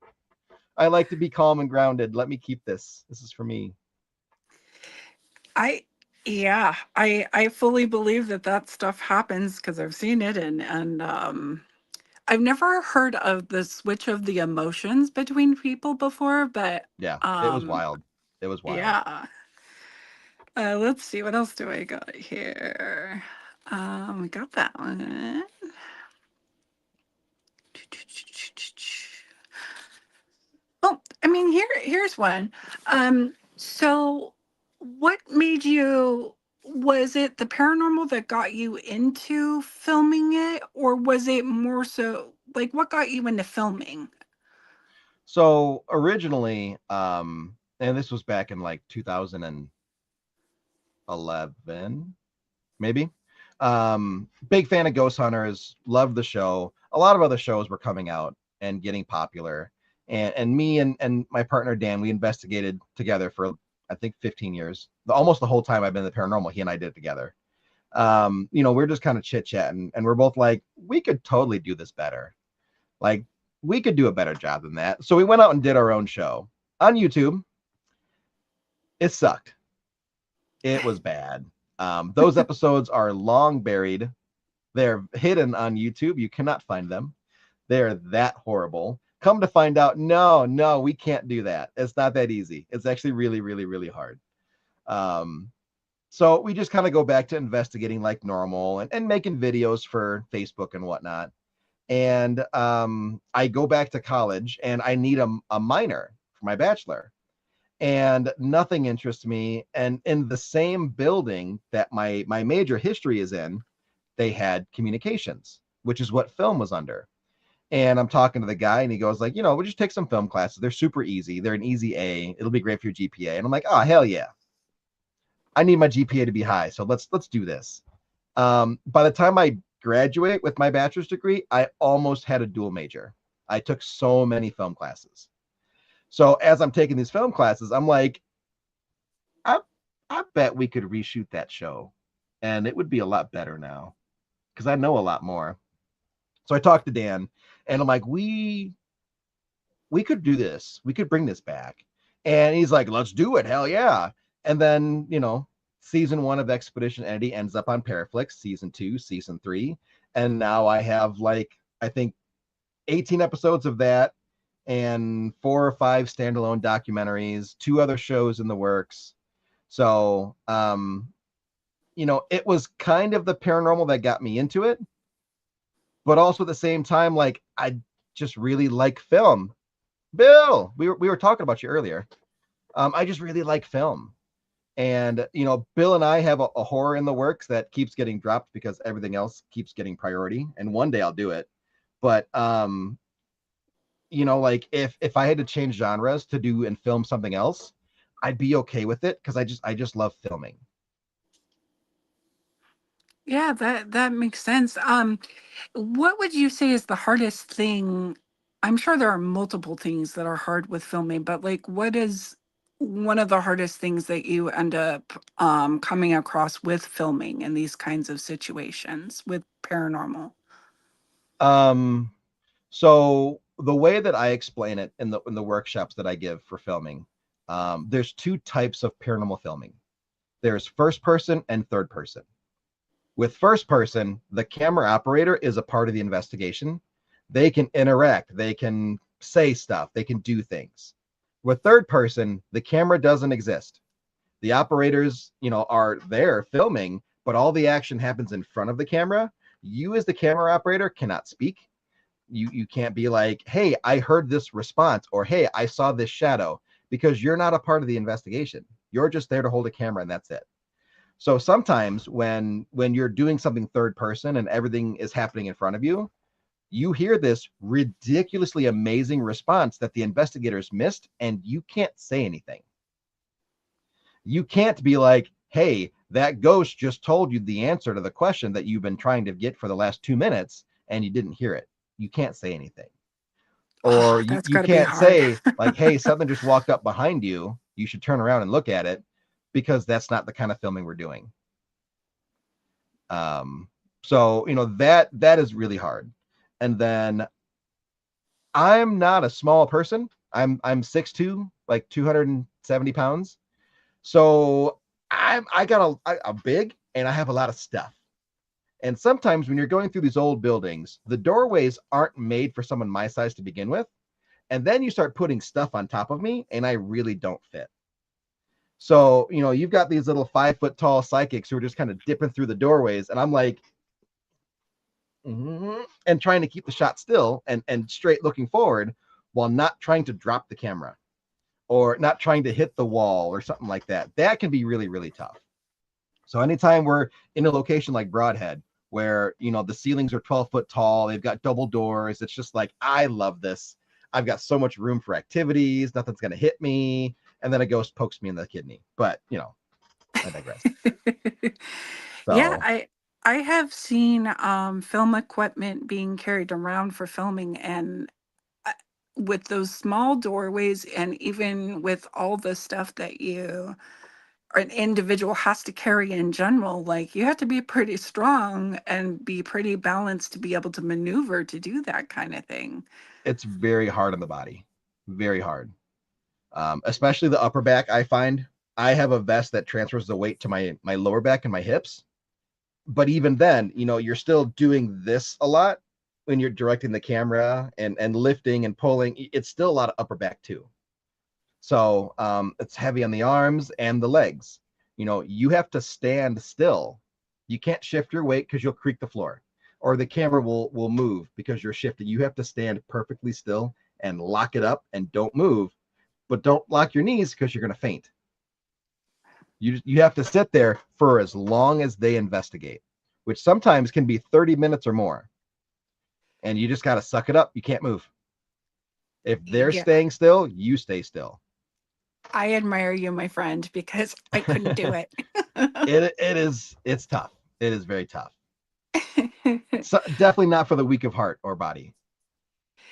I like to be calm and grounded. Let me keep this. This is for me. I yeah, I fully believe that that stuff happens because I've seen it, and I've never heard of the switch of the emotions between people before, but Yeah, it was um wild. It was wild. yeah. Let's see, what else do I got here? We got that one. Well, I mean, here's one. So what made you, was it the paranormal that got you into filming it, or was it more so like what got you into filming? So originally, and this was back in like 2011, maybe. Big fan of Ghost Hunters, loved the show. A lot of other shows were coming out and getting popular. And me and my partner Dan, we investigated together for I think 15 years. Almost the whole time I've been in the paranormal, he and I did it together. We're just kind of chit-chatting, and we're both like, we could totally do this better. Like, we could do a better job than that. So we went out and did our own show on YouTube. It sucked. It was bad. Those episodes are long buried. They're hidden on YouTube. You cannot find them. They're that horrible. Come to find out, no, we can't do that. It's not that easy. It's actually really, really, really hard. So we just kind of go back to investigating like normal and making videos for Facebook and whatnot. And I go back to college and I need a minor for my bachelor. And nothing interests me. And in the same building that my major history is in, they had communications, which is what film was under. And I'm talking to the guy, and he goes like, we'll just take some film classes. They're super easy. They're an easy A. It'll be great for your GPA. And I'm like, oh hell yeah, I need my GPA to be high, so let's do this. By the time I graduate with my bachelor's degree, I almost had a dual major. I took so many film classes. So as I'm taking these film classes, I'm like, I, I bet we could reshoot that show, and it would be a lot better now because I know a lot more. So I talked to Dan, and I'm like, we could do this. We could bring this back. And he's like, let's do it. Hell yeah. And then, season 1 of Expedition Entity ends up on Paraflix, season 2, season 3. And now I have like, I think 18 episodes of that and 4 or 5 standalone documentaries, 2 other shows in the works. So, it was kind of the paranormal that got me into it, but also at the same time, like, I just really like film. Bill, we were talking about you earlier. I just really like film. And, Bill and I have a horror in the works that keeps getting dropped because everything else keeps getting priority. And one day I'll do it. But, like if I had to change genres to do and film something else, I'd be okay with it because I just love filming. Yeah, that makes sense. What would you say is the hardest thing? I'm sure there are multiple things that are hard with filming, but like what is one of the hardest things that you end up coming across with filming in these kinds of situations with paranormal? Um, so the way that I explain it in the workshops that I give for filming, there's 2 types of paranormal filming. There's first person and third person. With first person, the camera operator is a part of the investigation. They can interact, they can say stuff, they can do things. With third person, the camera doesn't exist. The operators, are there filming, but all the action happens in front of the camera. You as the camera operator cannot speak. You can't be like, hey, I heard this response, or hey, I saw this shadow, because you're not a part of the investigation. You're just there to hold a camera and that's it. So sometimes when you're doing something third person and everything is happening in front of you, you hear this ridiculously amazing response that the investigators missed, and you can't say anything. You can't be like, hey, that ghost just told you the answer to the question that you've been trying to get for the last 2 minutes and you didn't hear it. You can't say anything. Or Oh, you, that's you got to be can't hard. say, like, hey, something just walked up behind you. You should turn around and look at it, because that's not the kind of filming we're doing. Um, so that is really hard. And then I'm not a small person. I'm 6'2", like 270 pounds. So I got a big, and I have a lot of stuff. And sometimes when you're going through these old buildings, the doorways aren't made for someone my size to begin with. And then you start putting stuff on top of me, and I really don't fit. So, you've got these little 5 foot tall psychics who are just kind of dipping through the doorways. And I'm like, and trying to keep the shot still and straight looking forward while not trying to drop the camera or not trying to hit the wall or something like that. That can be really, really tough. So anytime we're in a location like Broadhead, where the ceilings are 12 foot tall, they've got double doors, it's just like, I love this. I've got so much room for activities, nothing's going to hit me. And then a ghost pokes me in the kidney. But I digress. Yeah, So I have seen film equipment being carried around for filming, and uh, with those small doorways, and even with all the stuff that an individual has to carry in general, like you have to be pretty strong and be pretty balanced to be able to maneuver to do that kind of thing. it's very hard on the body, very hard. Especially the upper back. I find I have a vest that transfers the weight to my lower back and my hips. But even then, you're still doing this a lot when you're directing the camera and lifting and pulling. It's still a lot of upper back too. So it's heavy on the arms and the legs. You have to stand still. You can't shift your weight because you'll creak the floor, or the camera will move because you're shifting. You have to stand perfectly still and lock it up and don't move, but don't lock your knees because you're going to faint. You have to sit there for as long as they investigate, which sometimes can be 30 minutes or more. And you just got to suck it up. You can't move. If they're Yeah, staying still, you stay still. I admire you, my friend, because I couldn't do it. It's tough. It is very tough. So definitely not for the weak of heart or body,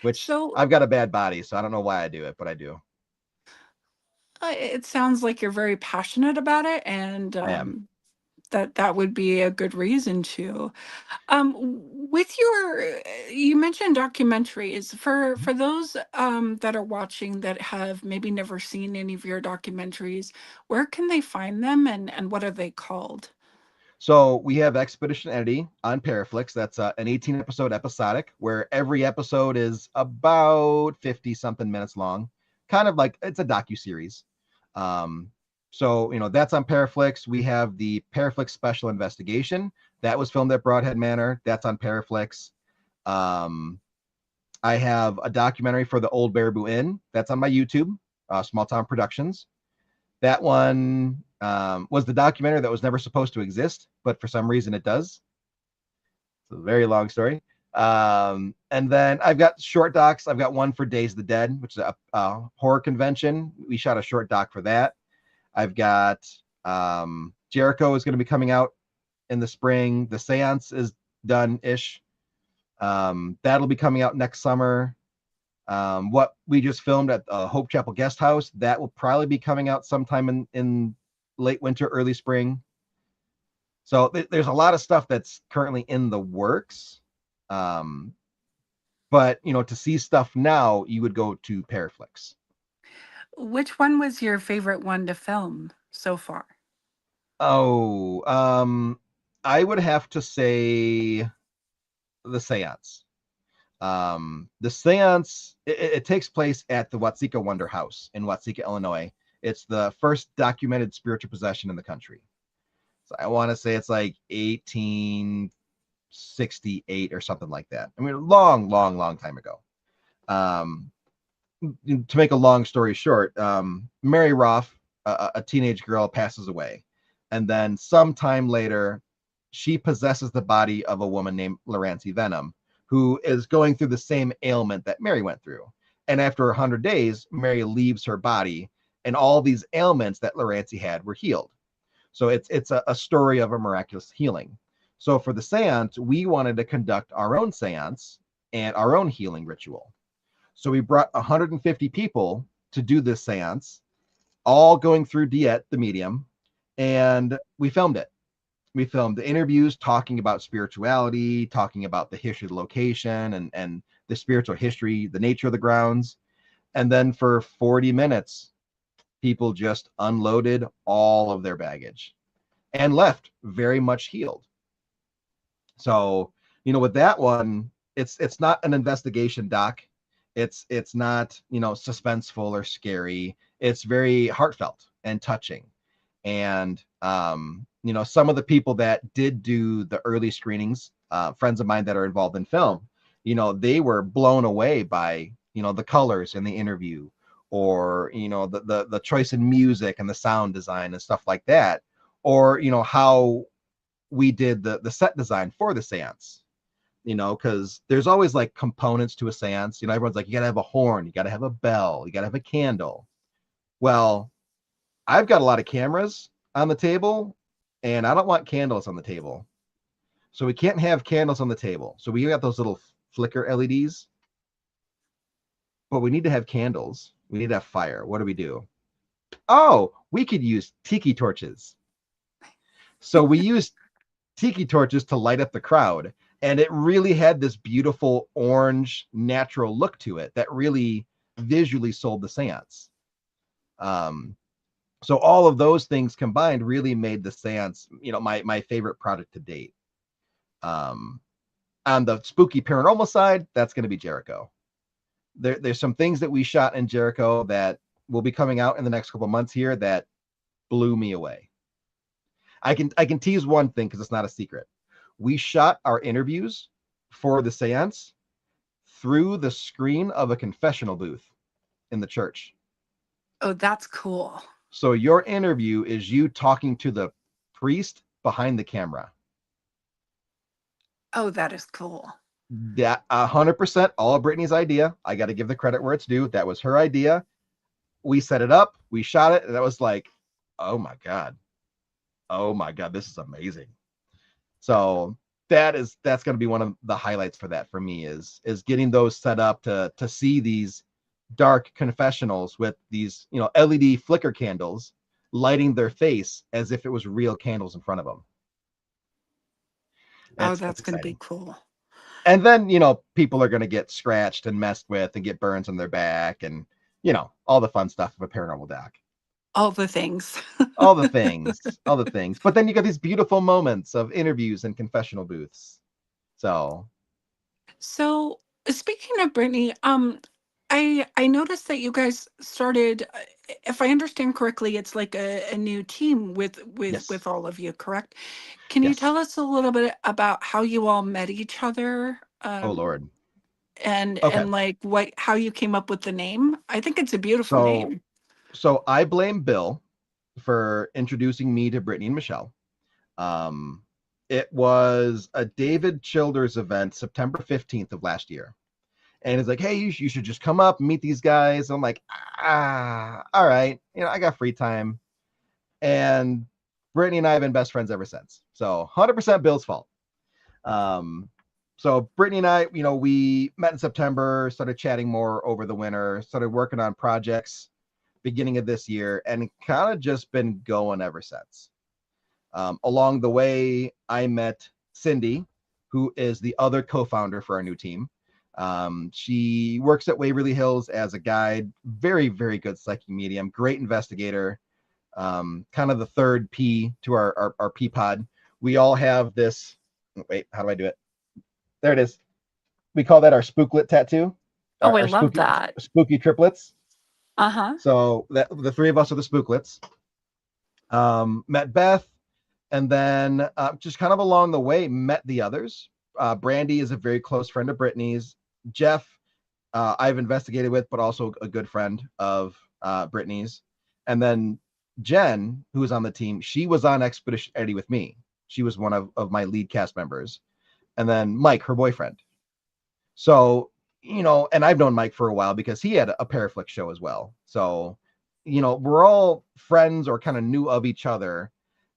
which So I've got a bad body, so I don't know why I do it, but I do. it sounds like you're very passionate about it, and I am. that would be a good reason to. With your, you mentioned documentaries. For those that are watching that have maybe never seen any of your documentaries, where can they find them, and what are they called? So we have Expedition Entity on Paraflix. That's an 18 episode episodic where every episode is about 50 something minutes long, kind of like it's a docu-series. Um, so that's on Paraflix. We have the Paraflix Special Investigation that was filmed at Broadhead Manor. That's on Paraflix. Um, I have a documentary for the Old Baraboo Inn. That's on my YouTube, Small Town Productions. That one was the documentary that was never supposed to exist, but for some reason it does. It's a very long story. And then I've got short docs. I've got one for Days of the Dead, which is a horror convention. We shot a short doc for that. I've got Jericho is going to be coming out in the spring. The Seance is done-ish. That'll be coming out next summer. What we just filmed at Hope Chapel Guest House, that will probably be coming out sometime in late winter, early spring. So there's a lot of stuff that's currently in the works. Um, but to see stuff now, you would go to Paraflix. Which one was your favorite one to film so far? Oh, I would have to say the Seance. The Seance, it takes place at the Watseka Wonder House in Watseka, Illinois. It's the first documented spiritual possession in the country. So I want to say it's like 1868 or something like that. I mean, long, long, long time ago. Um, to make a long story short, Mary Roth, a teenage girl, passes away. And then sometime later, she possesses the body of a woman named Lorancy Venom, who is going through the same ailment that Mary went through. And after 100 days, Mary leaves her body and all these ailments that Lorancy had were healed. So it's a story of a miraculous healing. So for the seance, we wanted to conduct our own seance and our own healing ritual. So we brought 150 people to do this seance, all going through Diet, the medium, and we filmed it. We filmed the interviews talking about spirituality, talking about the history of the location and the spiritual history, the nature of the grounds. And then for 40 minutes, people just unloaded all of their baggage and left very much healed. So, with that one, it's not an investigation doc. It's not, suspenseful or scary. It's very heartfelt and touching. And some of the people that did do the early screenings, friends of mine that are involved in film, they were blown away by the colors in the interview, or the choice in music and the sound design and stuff like that, or how we did the set design for the seance. Because there's always like components to a seance. Everyone's like, you gotta have a horn, you gotta have a bell, you gotta have a candle. Well, I've got a lot of cameras on the table, and I don't want candles on the table. So we can't have candles on the table. So we got those little flicker LEDs, but we need to have candles. We need to have fire. What do we do? Oh, we could use tiki torches. So we used tiki torches to light up the crowd, and it really had this beautiful orange natural look to it that really visually sold the seance. So all of those things combined really made the seance, my favorite product to date. On the spooky paranormal side, that's going to be Jericho. There's some things that we shot in Jericho that will be coming out in the next couple of months here that blew me away. I can tease one thing because it's not a secret. We shot our interviews for the seance through the screen of a confessional booth in the church. Oh, that's cool. So your interview is you talking to the priest behind the camera. Oh, that is cool. That 100% all Brittany's idea. I got to give the credit where it's due. That was her idea. We set it up, we shot it, and that was like, oh my god, this is amazing. So that's going to be one of the highlights for that for me is getting those set up to see these dark confessionals with these LED flicker candles lighting their face as if it was real candles in front of them. That's going to be exciting. cool. And then people are going to get scratched and messed with and get burns on their back and all the fun stuff of a paranormal doc. All the things. all the things. But then you got these beautiful moments of interviews and confessional booths. So Speaking of Brittany, I noticed that you guys started, if I understand correctly, it's like a new team with yes. all of you, correct? Can you Yes. tell us a little bit about how you all met each other? Oh Lord. And Okay. like how you came up with the name? I think it's a beautiful So name. I blame Bill for introducing me to Brittany and Michelle. It was a David Childers event, September 15th of last year. And it's like, hey, you should just come up and meet these guys. I'm like, all right. I got free time. And Brittany and I have been best friends ever since. So 100% Bill's fault. So Brittany and I, we met in September, started chatting more over the winter, started working on projects beginning of this year, and kind of just been going ever since. Along the way, I met Cindy, who is the other co-founder for our new team. She works at Waverly Hills as a guide, very, very good psychic medium, great investigator, kind of the third P to our P pod. We all have this, wait, how do I do it? There it is. We call that our spooklet tattoo. Oh, I Our love that. spooky triplets. Uh-huh. So that the three of us are the spooklets. Met Beth, and then just kind of along the way met the others. Brandy is a very close friend of Brittany's. Jeff, I've investigated with, but also a good friend of Brittany's. And then Jen, who was on the team, she was on Expedition Eddie with me. She was one of my lead cast members. And then Mike, her boyfriend. So, and I've known Mike for a while because he had a Paraflix show as well. So we're all friends or kind of knew of each other.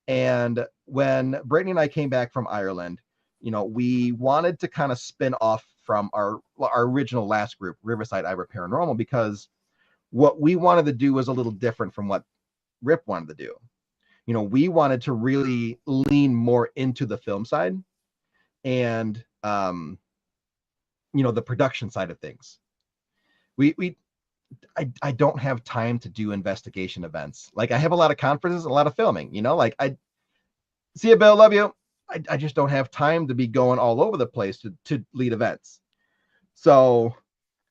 And when Brittany and I came back from Ireland, we wanted to kind of spin off from our original last group, Riverside Iowa Paranormal, because what we wanted to do was a little different from what Rip wanted to do. We wanted to really lean more into the film side and the production side of things. I don't have time to do investigation events. Like, I have a lot of conferences, a lot of filming, like, I see you, Bill, love you. I just don't have time to be going all over the place to lead events. So,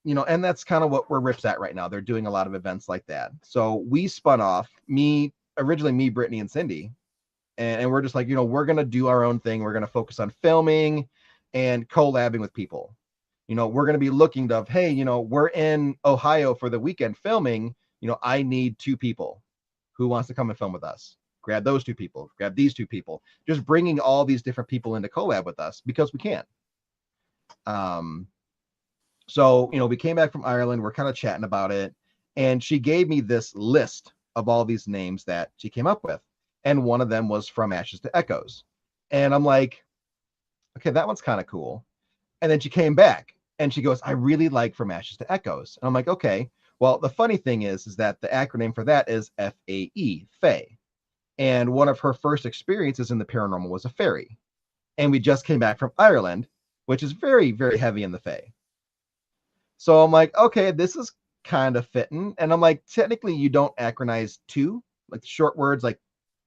and that's kind of where Rip's at right now. They're doing a lot of events like that. So we spun off, originally me, Brittany, and Cindy. And we're just like, we're going to do our own thing. We're going to focus on filming and collabing with people. We're going to be looking to, hey, we're in Ohio for the weekend filming. I need 2 people. Who wants to come and film with us? Grab those 2 people, grab these 2 people, just bringing all these different people into collab with us because we can. So, we came back from Ireland, we're kind of chatting about it. And she gave me this list of all these names that she came up with. And one of them was From Ashes to Echoes. And I'm like, okay, that one's kind of cool. And then she came back and she goes, I really like From Ashes to Echoes. And I'm like, okay. Well, the funny thing is that the acronym for that is FAE, Fae. And one of her first experiences in the paranormal was a fairy. And we just came back from Ireland, which is very, very heavy in the Fae. So I'm like, okay, this is kind of fitting. And I'm like, technically, you don't acronymize 2, like short words like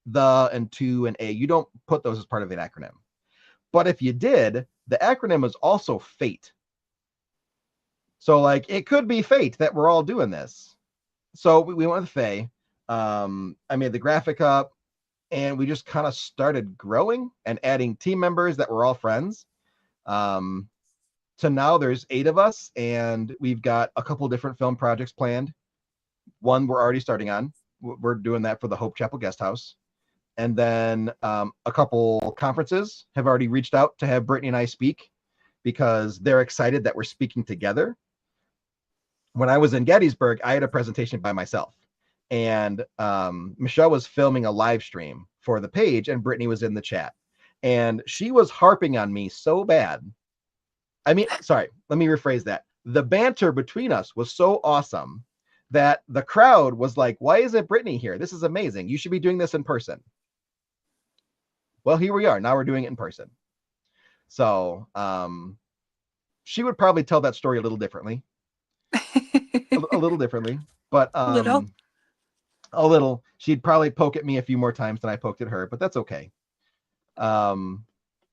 the and to and a. You don't put those as part of an acronym. But if you did, the acronym is also fate. So, like, it could be fate that we're all doing this. So we went with Faye. I made the graphic up, and we just kind of started growing and adding team members that were all friends. So now there's 8 of us, and we've got a couple different film projects planned. One we're already starting on. We're doing that for the Hope Chapel Guest House. And then a couple conferences have already reached out to have Brittany and I speak because they're excited that we're speaking together. When I was in Gettysburg, I had a presentation by myself. And Michelle was filming a live stream for the page, and Brittany was in the chat. And she was harping on me so bad. I mean, sorry, let me rephrase that. The banter between us was so awesome that the crowd was like, why isn't Brittany here? This is amazing. You should be doing this in person. Well, here we are. Now we're doing it in person. So she would probably tell that story a little differently. a little differently. But Little. a little. She'd probably poke at me a few more times than I poked at her, but that's okay.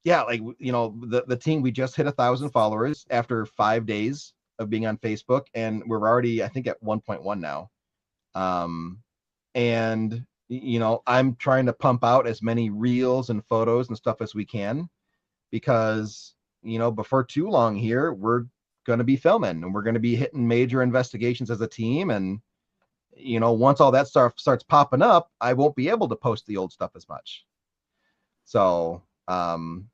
Yeah, like, the team, we just hit 1,000 followers after 5 days of being on Facebook, and we're already, I think, at 1.1 now. And I'm trying to pump out as many reels and photos and stuff as we can, because before too long here, we're going to be filming and we're going to be hitting major investigations as a team. And once all that stuff starts popping up, I won't be able to post the old stuff as much. So I'm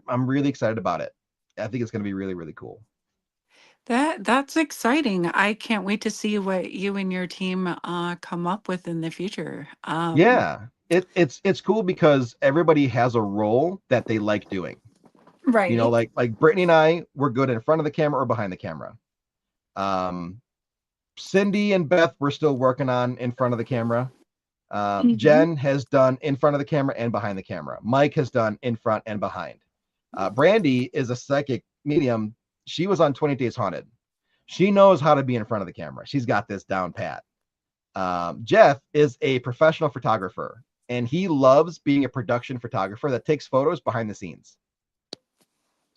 really excited about it. I think it's going to be really, really cool. That's exciting. I can't wait to see what you and your team come up with in the future. Yeah, it's cool because everybody has a role that they like doing. Right. Like Brittany and I, we're good in front of the camera or behind the camera. Cindy and Beth, we're still working on in front of the camera. Mhm. Jen has done in front of the camera and behind the camera. Mike has done in front and behind. Brandy is a psychic medium. She was on 20 Days Haunted. She knows how to be in front of the camera. She's got this down pat. Jeff is a professional photographer, and he loves being a production photographer that takes photos behind the scenes.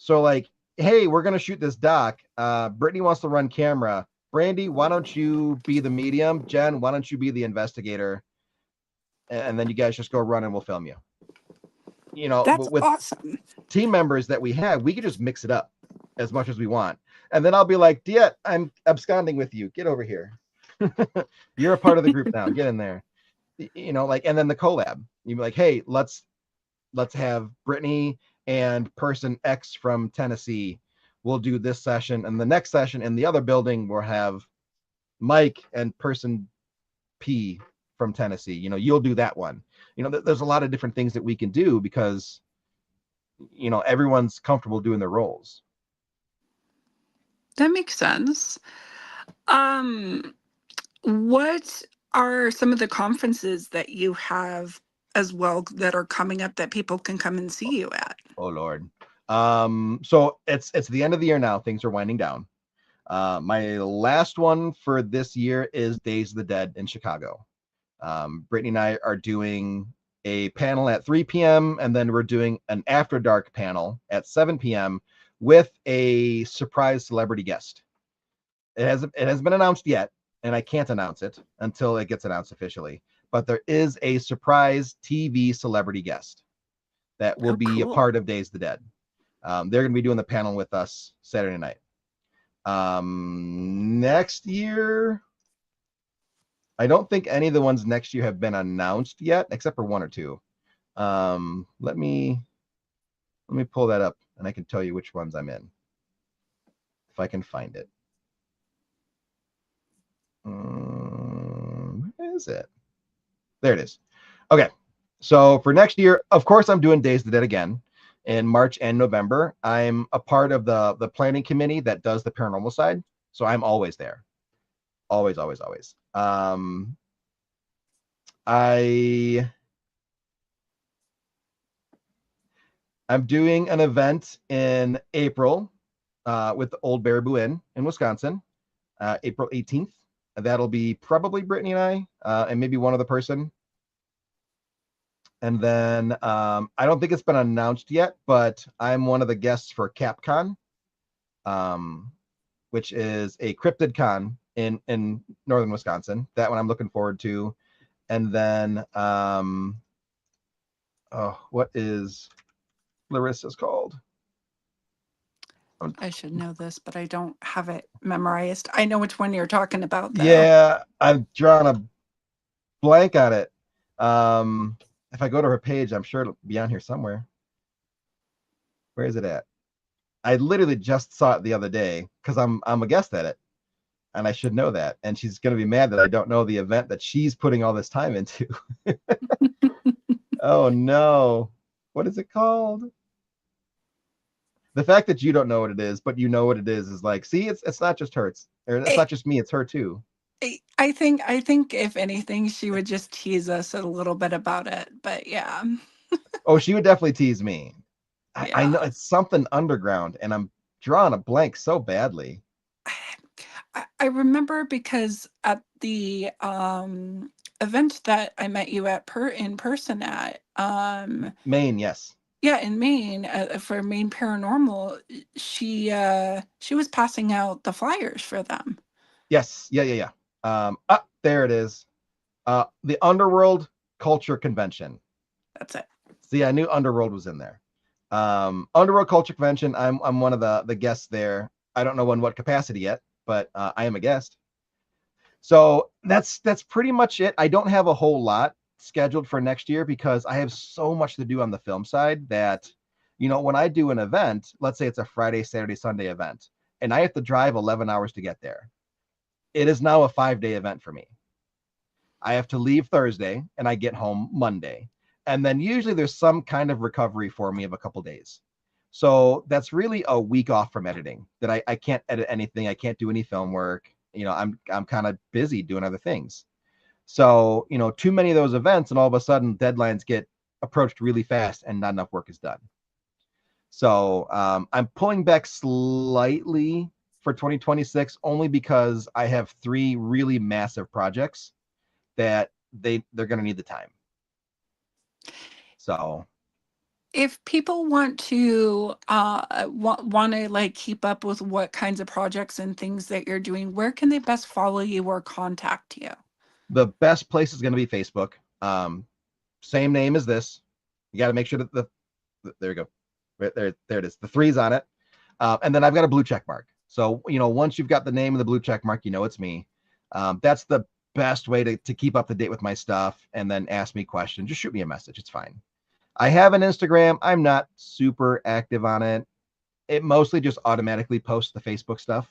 So, like, hey, we're going to shoot this doc. Brittany wants to run camera. Brandy, why don't you be the medium? Jen, why don't you be the investigator? And then you guys just go run and we'll film you. That's With awesome. team members that we have, we can just mix it up as much as we want. And then I'll be like, Diet, I'm absconding with you. Get over here. You're a part of the group now. Get in there. And then the collab. You'd be like, hey, let's have Brittany and person X from Tennessee. We'll do this session. And the next session in the other building, we'll have Mike and person P from Tennessee. You'll do that one. There's a lot of different things that we can do because everyone's comfortable doing their roles. That makes sense. Um, what are some of the conferences that you have as well that are coming up that people can come and see you at? Oh Lord. So it's the end of the year now. Things are winding down. My last one for this year is Days of the Dead in Chicago. Brittany and I are doing a panel at 3 p.m. and then we're doing an after dark panel at 7 p.m. with a surprise celebrity guest. It hasn't been announced yet, and I can't announce it until it gets announced officially. But there is a surprise TV celebrity guest that will Oh, be a cool. part of Days of the Dead. They're going to be doing the panel with us Saturday night. Next year, I don't think any of the ones next year have been announced yet, except for one or two. Let me pull that up, and I can tell you which ones I'm in, if I can find it. Where is it? There it is. Okay, so for next year, of course, I'm doing Days of the Dead again in March and November. I'm a part of the planning committee that does the paranormal side, so I'm always there. Always, always, always. I'm doing an event in April with the Old Baraboo Inn in Wisconsin, April 18th. That'll be probably Brittany and I, and maybe one other person. And then I don't think it's been announced yet, but I'm one of the guests for CapCon, which is a cryptid con in northern Wisconsin. That one I'm looking forward to. And then, what is Larissa's called? I should know this, but I don't have it memorized. I know which one you're talking about, though. Yeah, I've drawn a blank on it. If I go to her page, I'm sure it'll be on here somewhere. Where is it at? I literally just saw it the other day because I'm a guest at it, and I should know that. And she's gonna be mad that I don't know the event that she's putting all this time into. Oh no, what is it called? The fact that you don't know what it is, but you know what it is like, see, it's not just her, it's I, not just me, it's her too. I think if anything, she would just tease us a little bit about it. But yeah, Oh, she would definitely tease me. I know yeah. it's something underground, and I'm drawing a blank so badly. I remember because at the event that I met you at in person at, Maine, yes. yeah, in Maine, for Maine Paranormal, she was passing out the flyers for them. Yes, yeah. There it is. The Underworld Culture Convention. That's it. See, I knew Underworld was in there. Underworld Culture Convention. I'm one of the guests there. I don't know in what capacity yet, but I am a guest. So that's pretty much it. I don't have a whole lot scheduled for next year because I have so much to do on the film side that, when I do an event, let's say it's a Friday, Saturday, Sunday event, and I have to drive 11 hours to get there. It is now a 5-day event for me. I have to leave Thursday and I get home Monday. And then usually there's some kind of recovery for me of a couple days. So that's really a week off from editing that I can't edit anything. I can't do any film work. I'm kind of busy doing other things. So, too many of those events and all of a sudden deadlines get approached really fast and not enough work is done. So I'm pulling back slightly for 2026 only because I have 3 really massive projects that they're going to need the time. So If people want to want to like keep up with what kinds of projects and things that you're doing, where can they best follow you or contact you? the best place is going to be Facebook. Same name as this. You got to make sure that there you go. Right there it is. The 3's on it. And then I've got a blue check mark. So, once you've got the name of the blue check mark, it's me. That's the best way to keep up to date with my stuff and then ask me questions. Just shoot me a message. It's fine. I have an Instagram. I'm not super active on it. It mostly just automatically posts the Facebook stuff,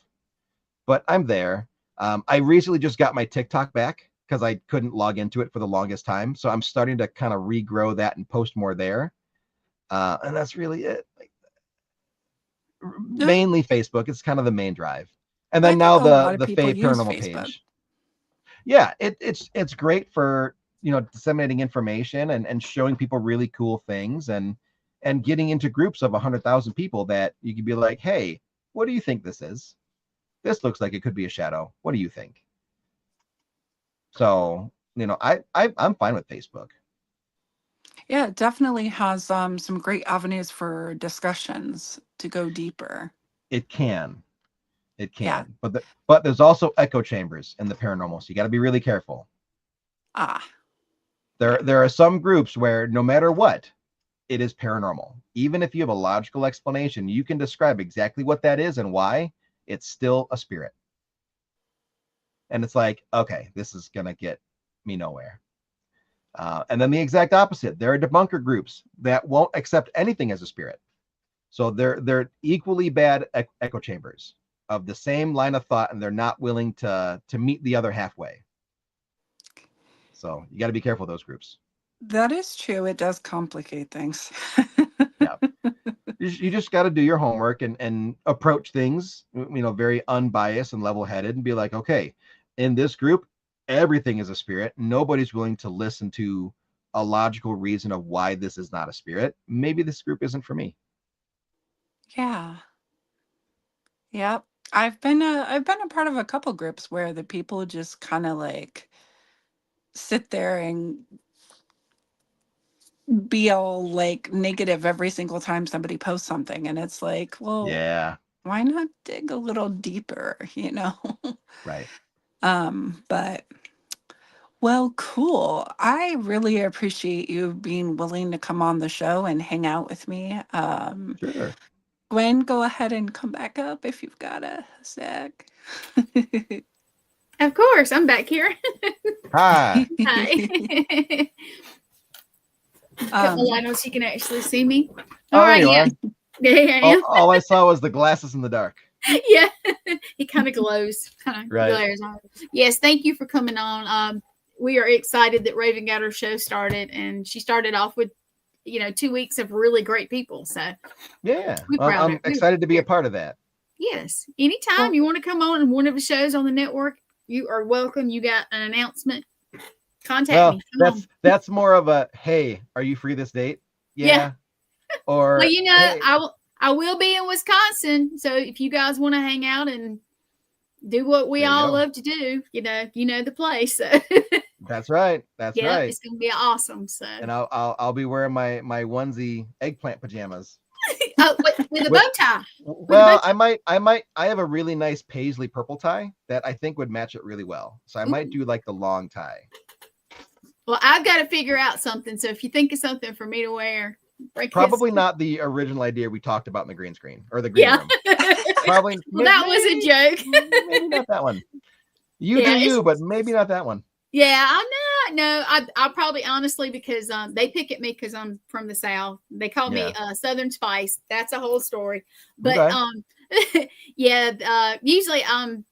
but I'm there. I recently just got my TikTok back. because I couldn't log into it for the longest time. So I'm starting to kind of regrow that and post more there. And that's really it. Like, Yeah, mainly Facebook. It's kind of the main drive. And I then think now a lot of the people Faye use Paranormal Facebook. page. Yeah, it's great for, you know, disseminating information and showing people really cool things and getting into groups of 100,000 people that you can be like, hey, what do you think this is? This looks like it could be a shadow. What do you think? So, you know, I'm fine with Facebook. Yeah, it definitely has some great avenues for discussions to go deeper. It can. It Yeah. can. But there's also echo chambers in the paranormal. So you got to be really careful. Ah, yeah. There are some groups where no matter what, it is paranormal. Even if you have a logical explanation, you can describe exactly what that is and why. It's still a spirit. And it's like, okay, this is gonna get me nowhere. And then the exact opposite. There are debunker groups that won't accept anything as a spirit. So they're equally bad echo chambers of the same line of thought, and they're not willing to meet the other halfway. So you got to be careful of those groups. That is true. It does complicate things. Yeah, you just got to do your homework and approach things, you know, very unbiased and level headed, and be like, okay, in this group, everything is a spirit. Nobody's willing to listen to a logical reason of why this is not a spirit. Maybe this group isn't for me. Yeah. Yep. I've been a part of a couple groups where the people just kind of like sit there and be all like negative every single time somebody posts something, and it's like, well, Yeah, why not dig a little deeper, you know? right. But well, cool. I really appreciate you being willing to come on the show and hang out with me. Sure. Gwen, go ahead and come back up if you've got a sec. Of course, I'm back here. Hi. Hi. Put my um, light on so you can actually see me. Oh, All there right, you yeah. are. There I am. All I saw was the glasses in the dark. Yeah. He kind of glows. Kind of Right. glares on. Yes, thank you for coming on. We are excited that Raven got her show started, and she started off with, 2 weeks of really great people. So Yeah. we're Well, proud of I'm it. excited to be a part of that. Yes. Anytime well, you want to come on one of the shows on the network, you are welcome. You got an announcement, contact Well, me. Come on. that's more of a, hey, are you free this date? Yeah. Or Well, hey, I will be in Wisconsin, so if you guys want to hang out and do what we there you all go. love to do, you know the place. So That's right. That's yeah, right. it's gonna be awesome. So And I'll be wearing my onesie eggplant pajamas. oh, with a bow tie. With a bow Well, tie. I have a really nice paisley purple tie that I think would match it really well. So I might Ooh. do like the long tie. Well, I've got to figure out something. So if you think of something for me to wear, Probably not the original idea we talked about in the green screen or the green Yeah. room. Probably. Well, that was a joke. Maybe not that one. You Yeah, do you, but maybe not that one. Yeah, I know. No, I'll probably honestly because they pick at me because I'm from the South. They call me Southern Spice. That's a whole story. But Okay. yeah, usually I'm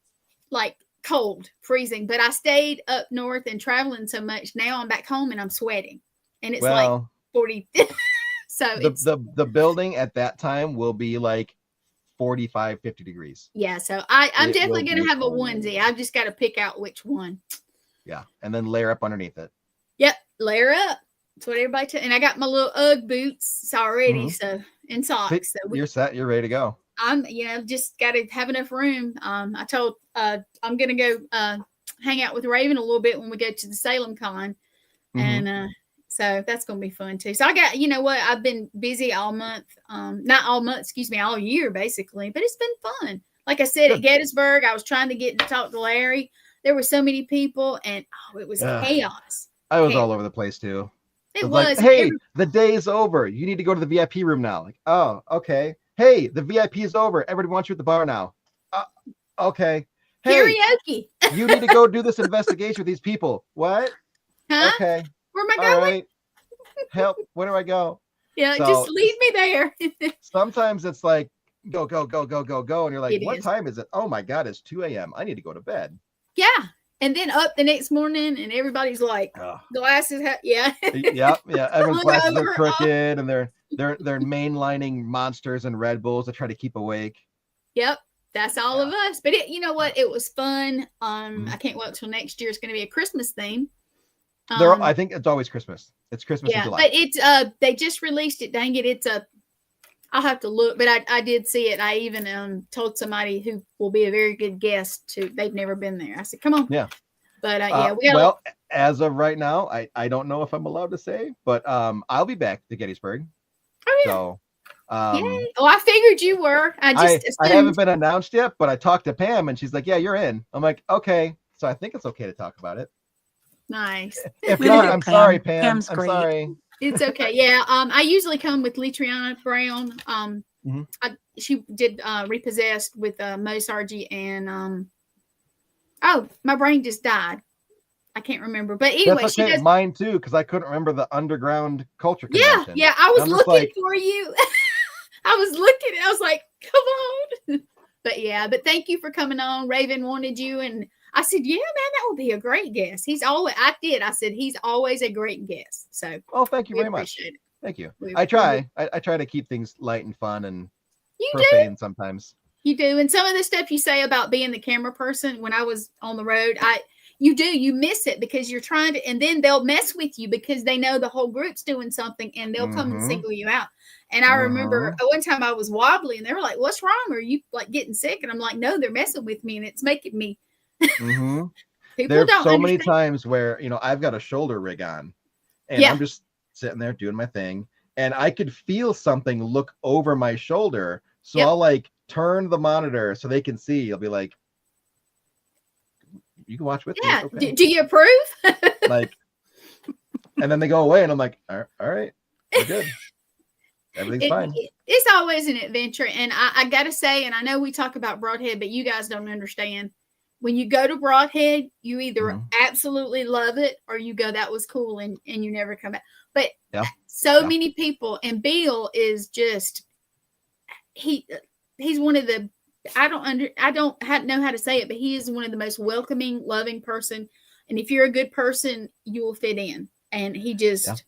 like cold, freezing. But I stayed up north and traveling so much. Now I'm back home and I'm sweating, and it's like Well, 40. So it's the building at that time will be like 45, 50 degrees. yeah. So I'm It definitely will gonna be have a cold. onesie. I've just got to pick out which one. Yeah, and then layer up underneath it. Yep, layer up. That's what everybody and I got my little UGG boots already, so and socks. So You're set. You're ready to go. I'm just got to have enough room. I told I'm gonna go hang out with Raven a little bit when we go to the Salem Con, and so that's gonna be fun too. So I got what I've been busy all month, not all month, excuse me, all year basically, but it's been fun. Like I said, at Gettysburg, I was trying to get to talk to Larry. There were so many people, and it was chaos. I was all over the place too. It was like, hey, the day is over. You need to go to the VIP room now. Like, oh, okay. Hey, the VIP is over. Everybody wants you at the bar now. Okay. Hey, karaoke. You need to go do this investigation with these people. What? Huh? Okay. Where am I going? All right. Help. Where do I go? Yeah, so, just leave me there. Sometimes it's like, go, go, go, go, go, go. And you're like, It what is. time is it? Oh my God, it's 2 a.m. I need to go to bed. Yeah. And then up the next morning, and everybody's like, Oh. glasses. Yeah. Yeah. Everyone's glasses are Hungover. crooked, and they're mainlining Monsters and Red Bulls to try to keep awake. Yep. That's all of us. But you know what? It was fun. Mhm. I can't wait till next year. It's going to be a Christmas theme. I think it's always Christmas. It's Christmas in Yeah, July. but it's they just released it. Dang it, it's a. I'll have to look, but I did see it. I even told somebody who will be a very good guest to. They've never been there. I said, "Come on." Yeah. But yeah, we got. Well, as of right now, I don't know if I'm allowed to say, but I'll be back to Gettysburg. Oh yeah. So, Yay. Oh, I figured you were. I haven't been announced yet, but I talked to Pam and she's like, "Yeah, you're in." I'm like, "Okay." So I think it's okay to talk about it. Nice. If not, I'm sorry, Pam. Pam's I'm great. sorry. It's okay. Yeah. I usually come with Litriana Brown. She did Repossessed with Mo Sargi and oh, my brain just died. I can't remember. But anyway, that's okay. she does. Mine too, because I couldn't remember the underground culture convention. Yeah. I was looking for you. I was looking. I was like, come on. But thank you for coming on. Raven wanted you, and I said, yeah, man, that would be a great guest. I said he's always a great guest. So, thank you very much. It. Thank you. I try to keep things light and fun and you profane do. sometimes. You do, and some of the stuff you say about being the camera person when I was on the road, you miss it because you're trying to, and then they'll mess with you because they know the whole group's doing something, and they'll come and single you out. And I remember one time I was wobbly, and they were like, "What's wrong? Are you like getting sick?" And I'm like, "No, they're messing with me, and it's making me." There's so many times where I've got a shoulder rig on, and I'm just sitting there doing my thing, and I could feel something look over my shoulder, so I'll like turn the monitor so they can see. I'll be like, "You can watch with me." Okay. Do you approve? Like, and then they go away, and I'm like, all right, we're good. Everything's fine. It's always an adventure. And I got to say, and I know we talk about Broadhead, but you guys don't understand. When you go to Broadhead, you either absolutely love it or you go, that was cool, and you never come back. But many people, and Bill is just, he's one of the, I don't know how to say it, but he is one of the most welcoming, loving person. And if you're a good person, you will fit in. And he just,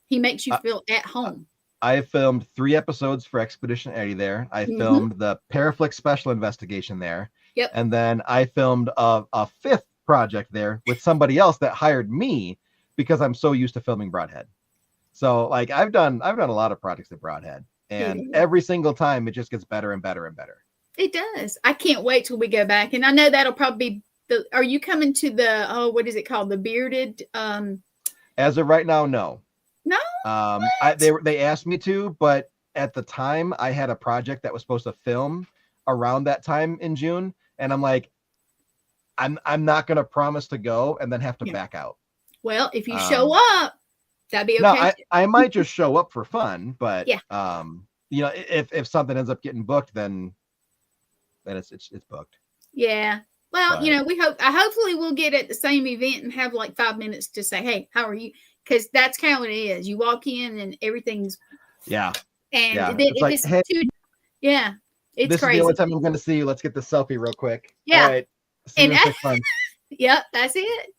he makes you feel at home. I filmed 3 episodes for Expedition Eddie there. I filmed the Paraflix Special Investigation there. Yep. And then I filmed a 5th project there with somebody else that hired me because I'm so used to filming Broadhead. So like I've done a lot of projects at Broadhead, and every single time it just gets better and better and better. It does. I can't wait till we go back. And I know that'll probably be are you coming to the, what is it called? The bearded? As of right now, no. No. They asked me to, but at the time I had a project that was supposed to film around that time in June, and I'm like, I'm not gonna promise to go and then have to back out. Well, if you show up, that'd be okay. No, I might just show up for fun, but if something ends up getting booked, then it's booked. Yeah. Well, but, hopefully we'll get at the same event and have like 5 minutes to say, hey, how are you? Because that's how it is. You walk in and everything's and it's like, hey, it's this crazy. Is the only time I'm going to see you. Let's get the selfie real quick. Yeah. All right. See you in 6 months. Yep, that's it.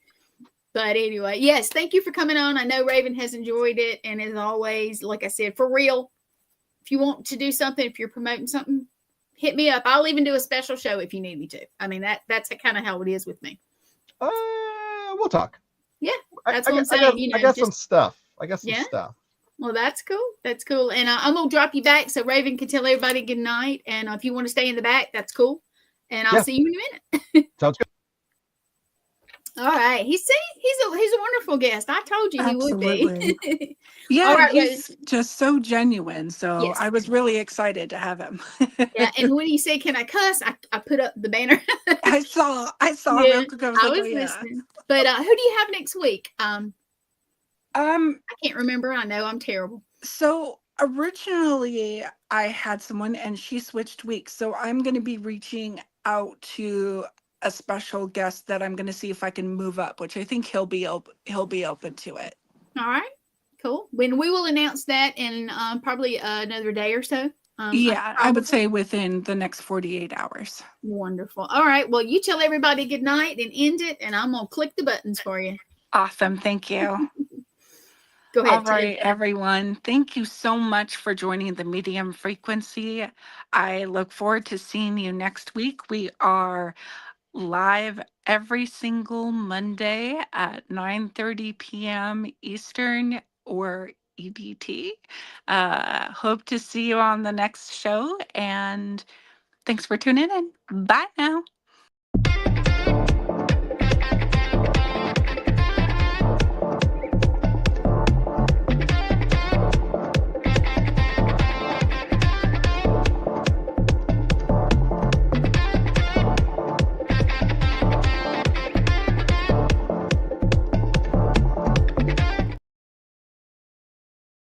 But anyway, yes, thank you for coming on. I know Raven has enjoyed it, and as always, like I said, for real, if you want to do something, if you're promoting something, hit me up. I'll even do a special show if you need me to. I mean, that's kind of how it is with me. We'll talk. Yeah, that's what I'm saying. I got some stuff. Stuff. Well, that's cool. That's cool. And I'm going to drop you back so Raven can tell everybody good night. And if you want to stay in the back, that's cool. And I'll see you in a minute. Sounds good. All right. He's a wonderful guest. I told you he would be. Yeah, he's just so genuine. So I was really excited to have him. Yeah, and when he said, "Can I cuss?" I put up the banner. I saw. Yeah, I was listening. But who do you have next week? I can't remember. I know I'm terrible. So originally I had someone and she switched weeks. So I'm going to be reaching out to a special guest that I'm going to see if I can move up, which I think he'll be open to it. All right, cool. When we will announce that in probably another day or so. I Yeah, I would probably say within the next 48 hours. wonderful. All right. Well, you tell everybody good night and end it, and I'm gonna click the buttons for you. Awesome. Thank you. Go All ahead, Ted. right, everyone. Thank you so much for joining the medium frequency. I look forward to seeing you next week. We are live every single Monday at 9:30 p.m. Eastern or EDT. Hope to see you on the next show, and thanks for tuning in. Bye now.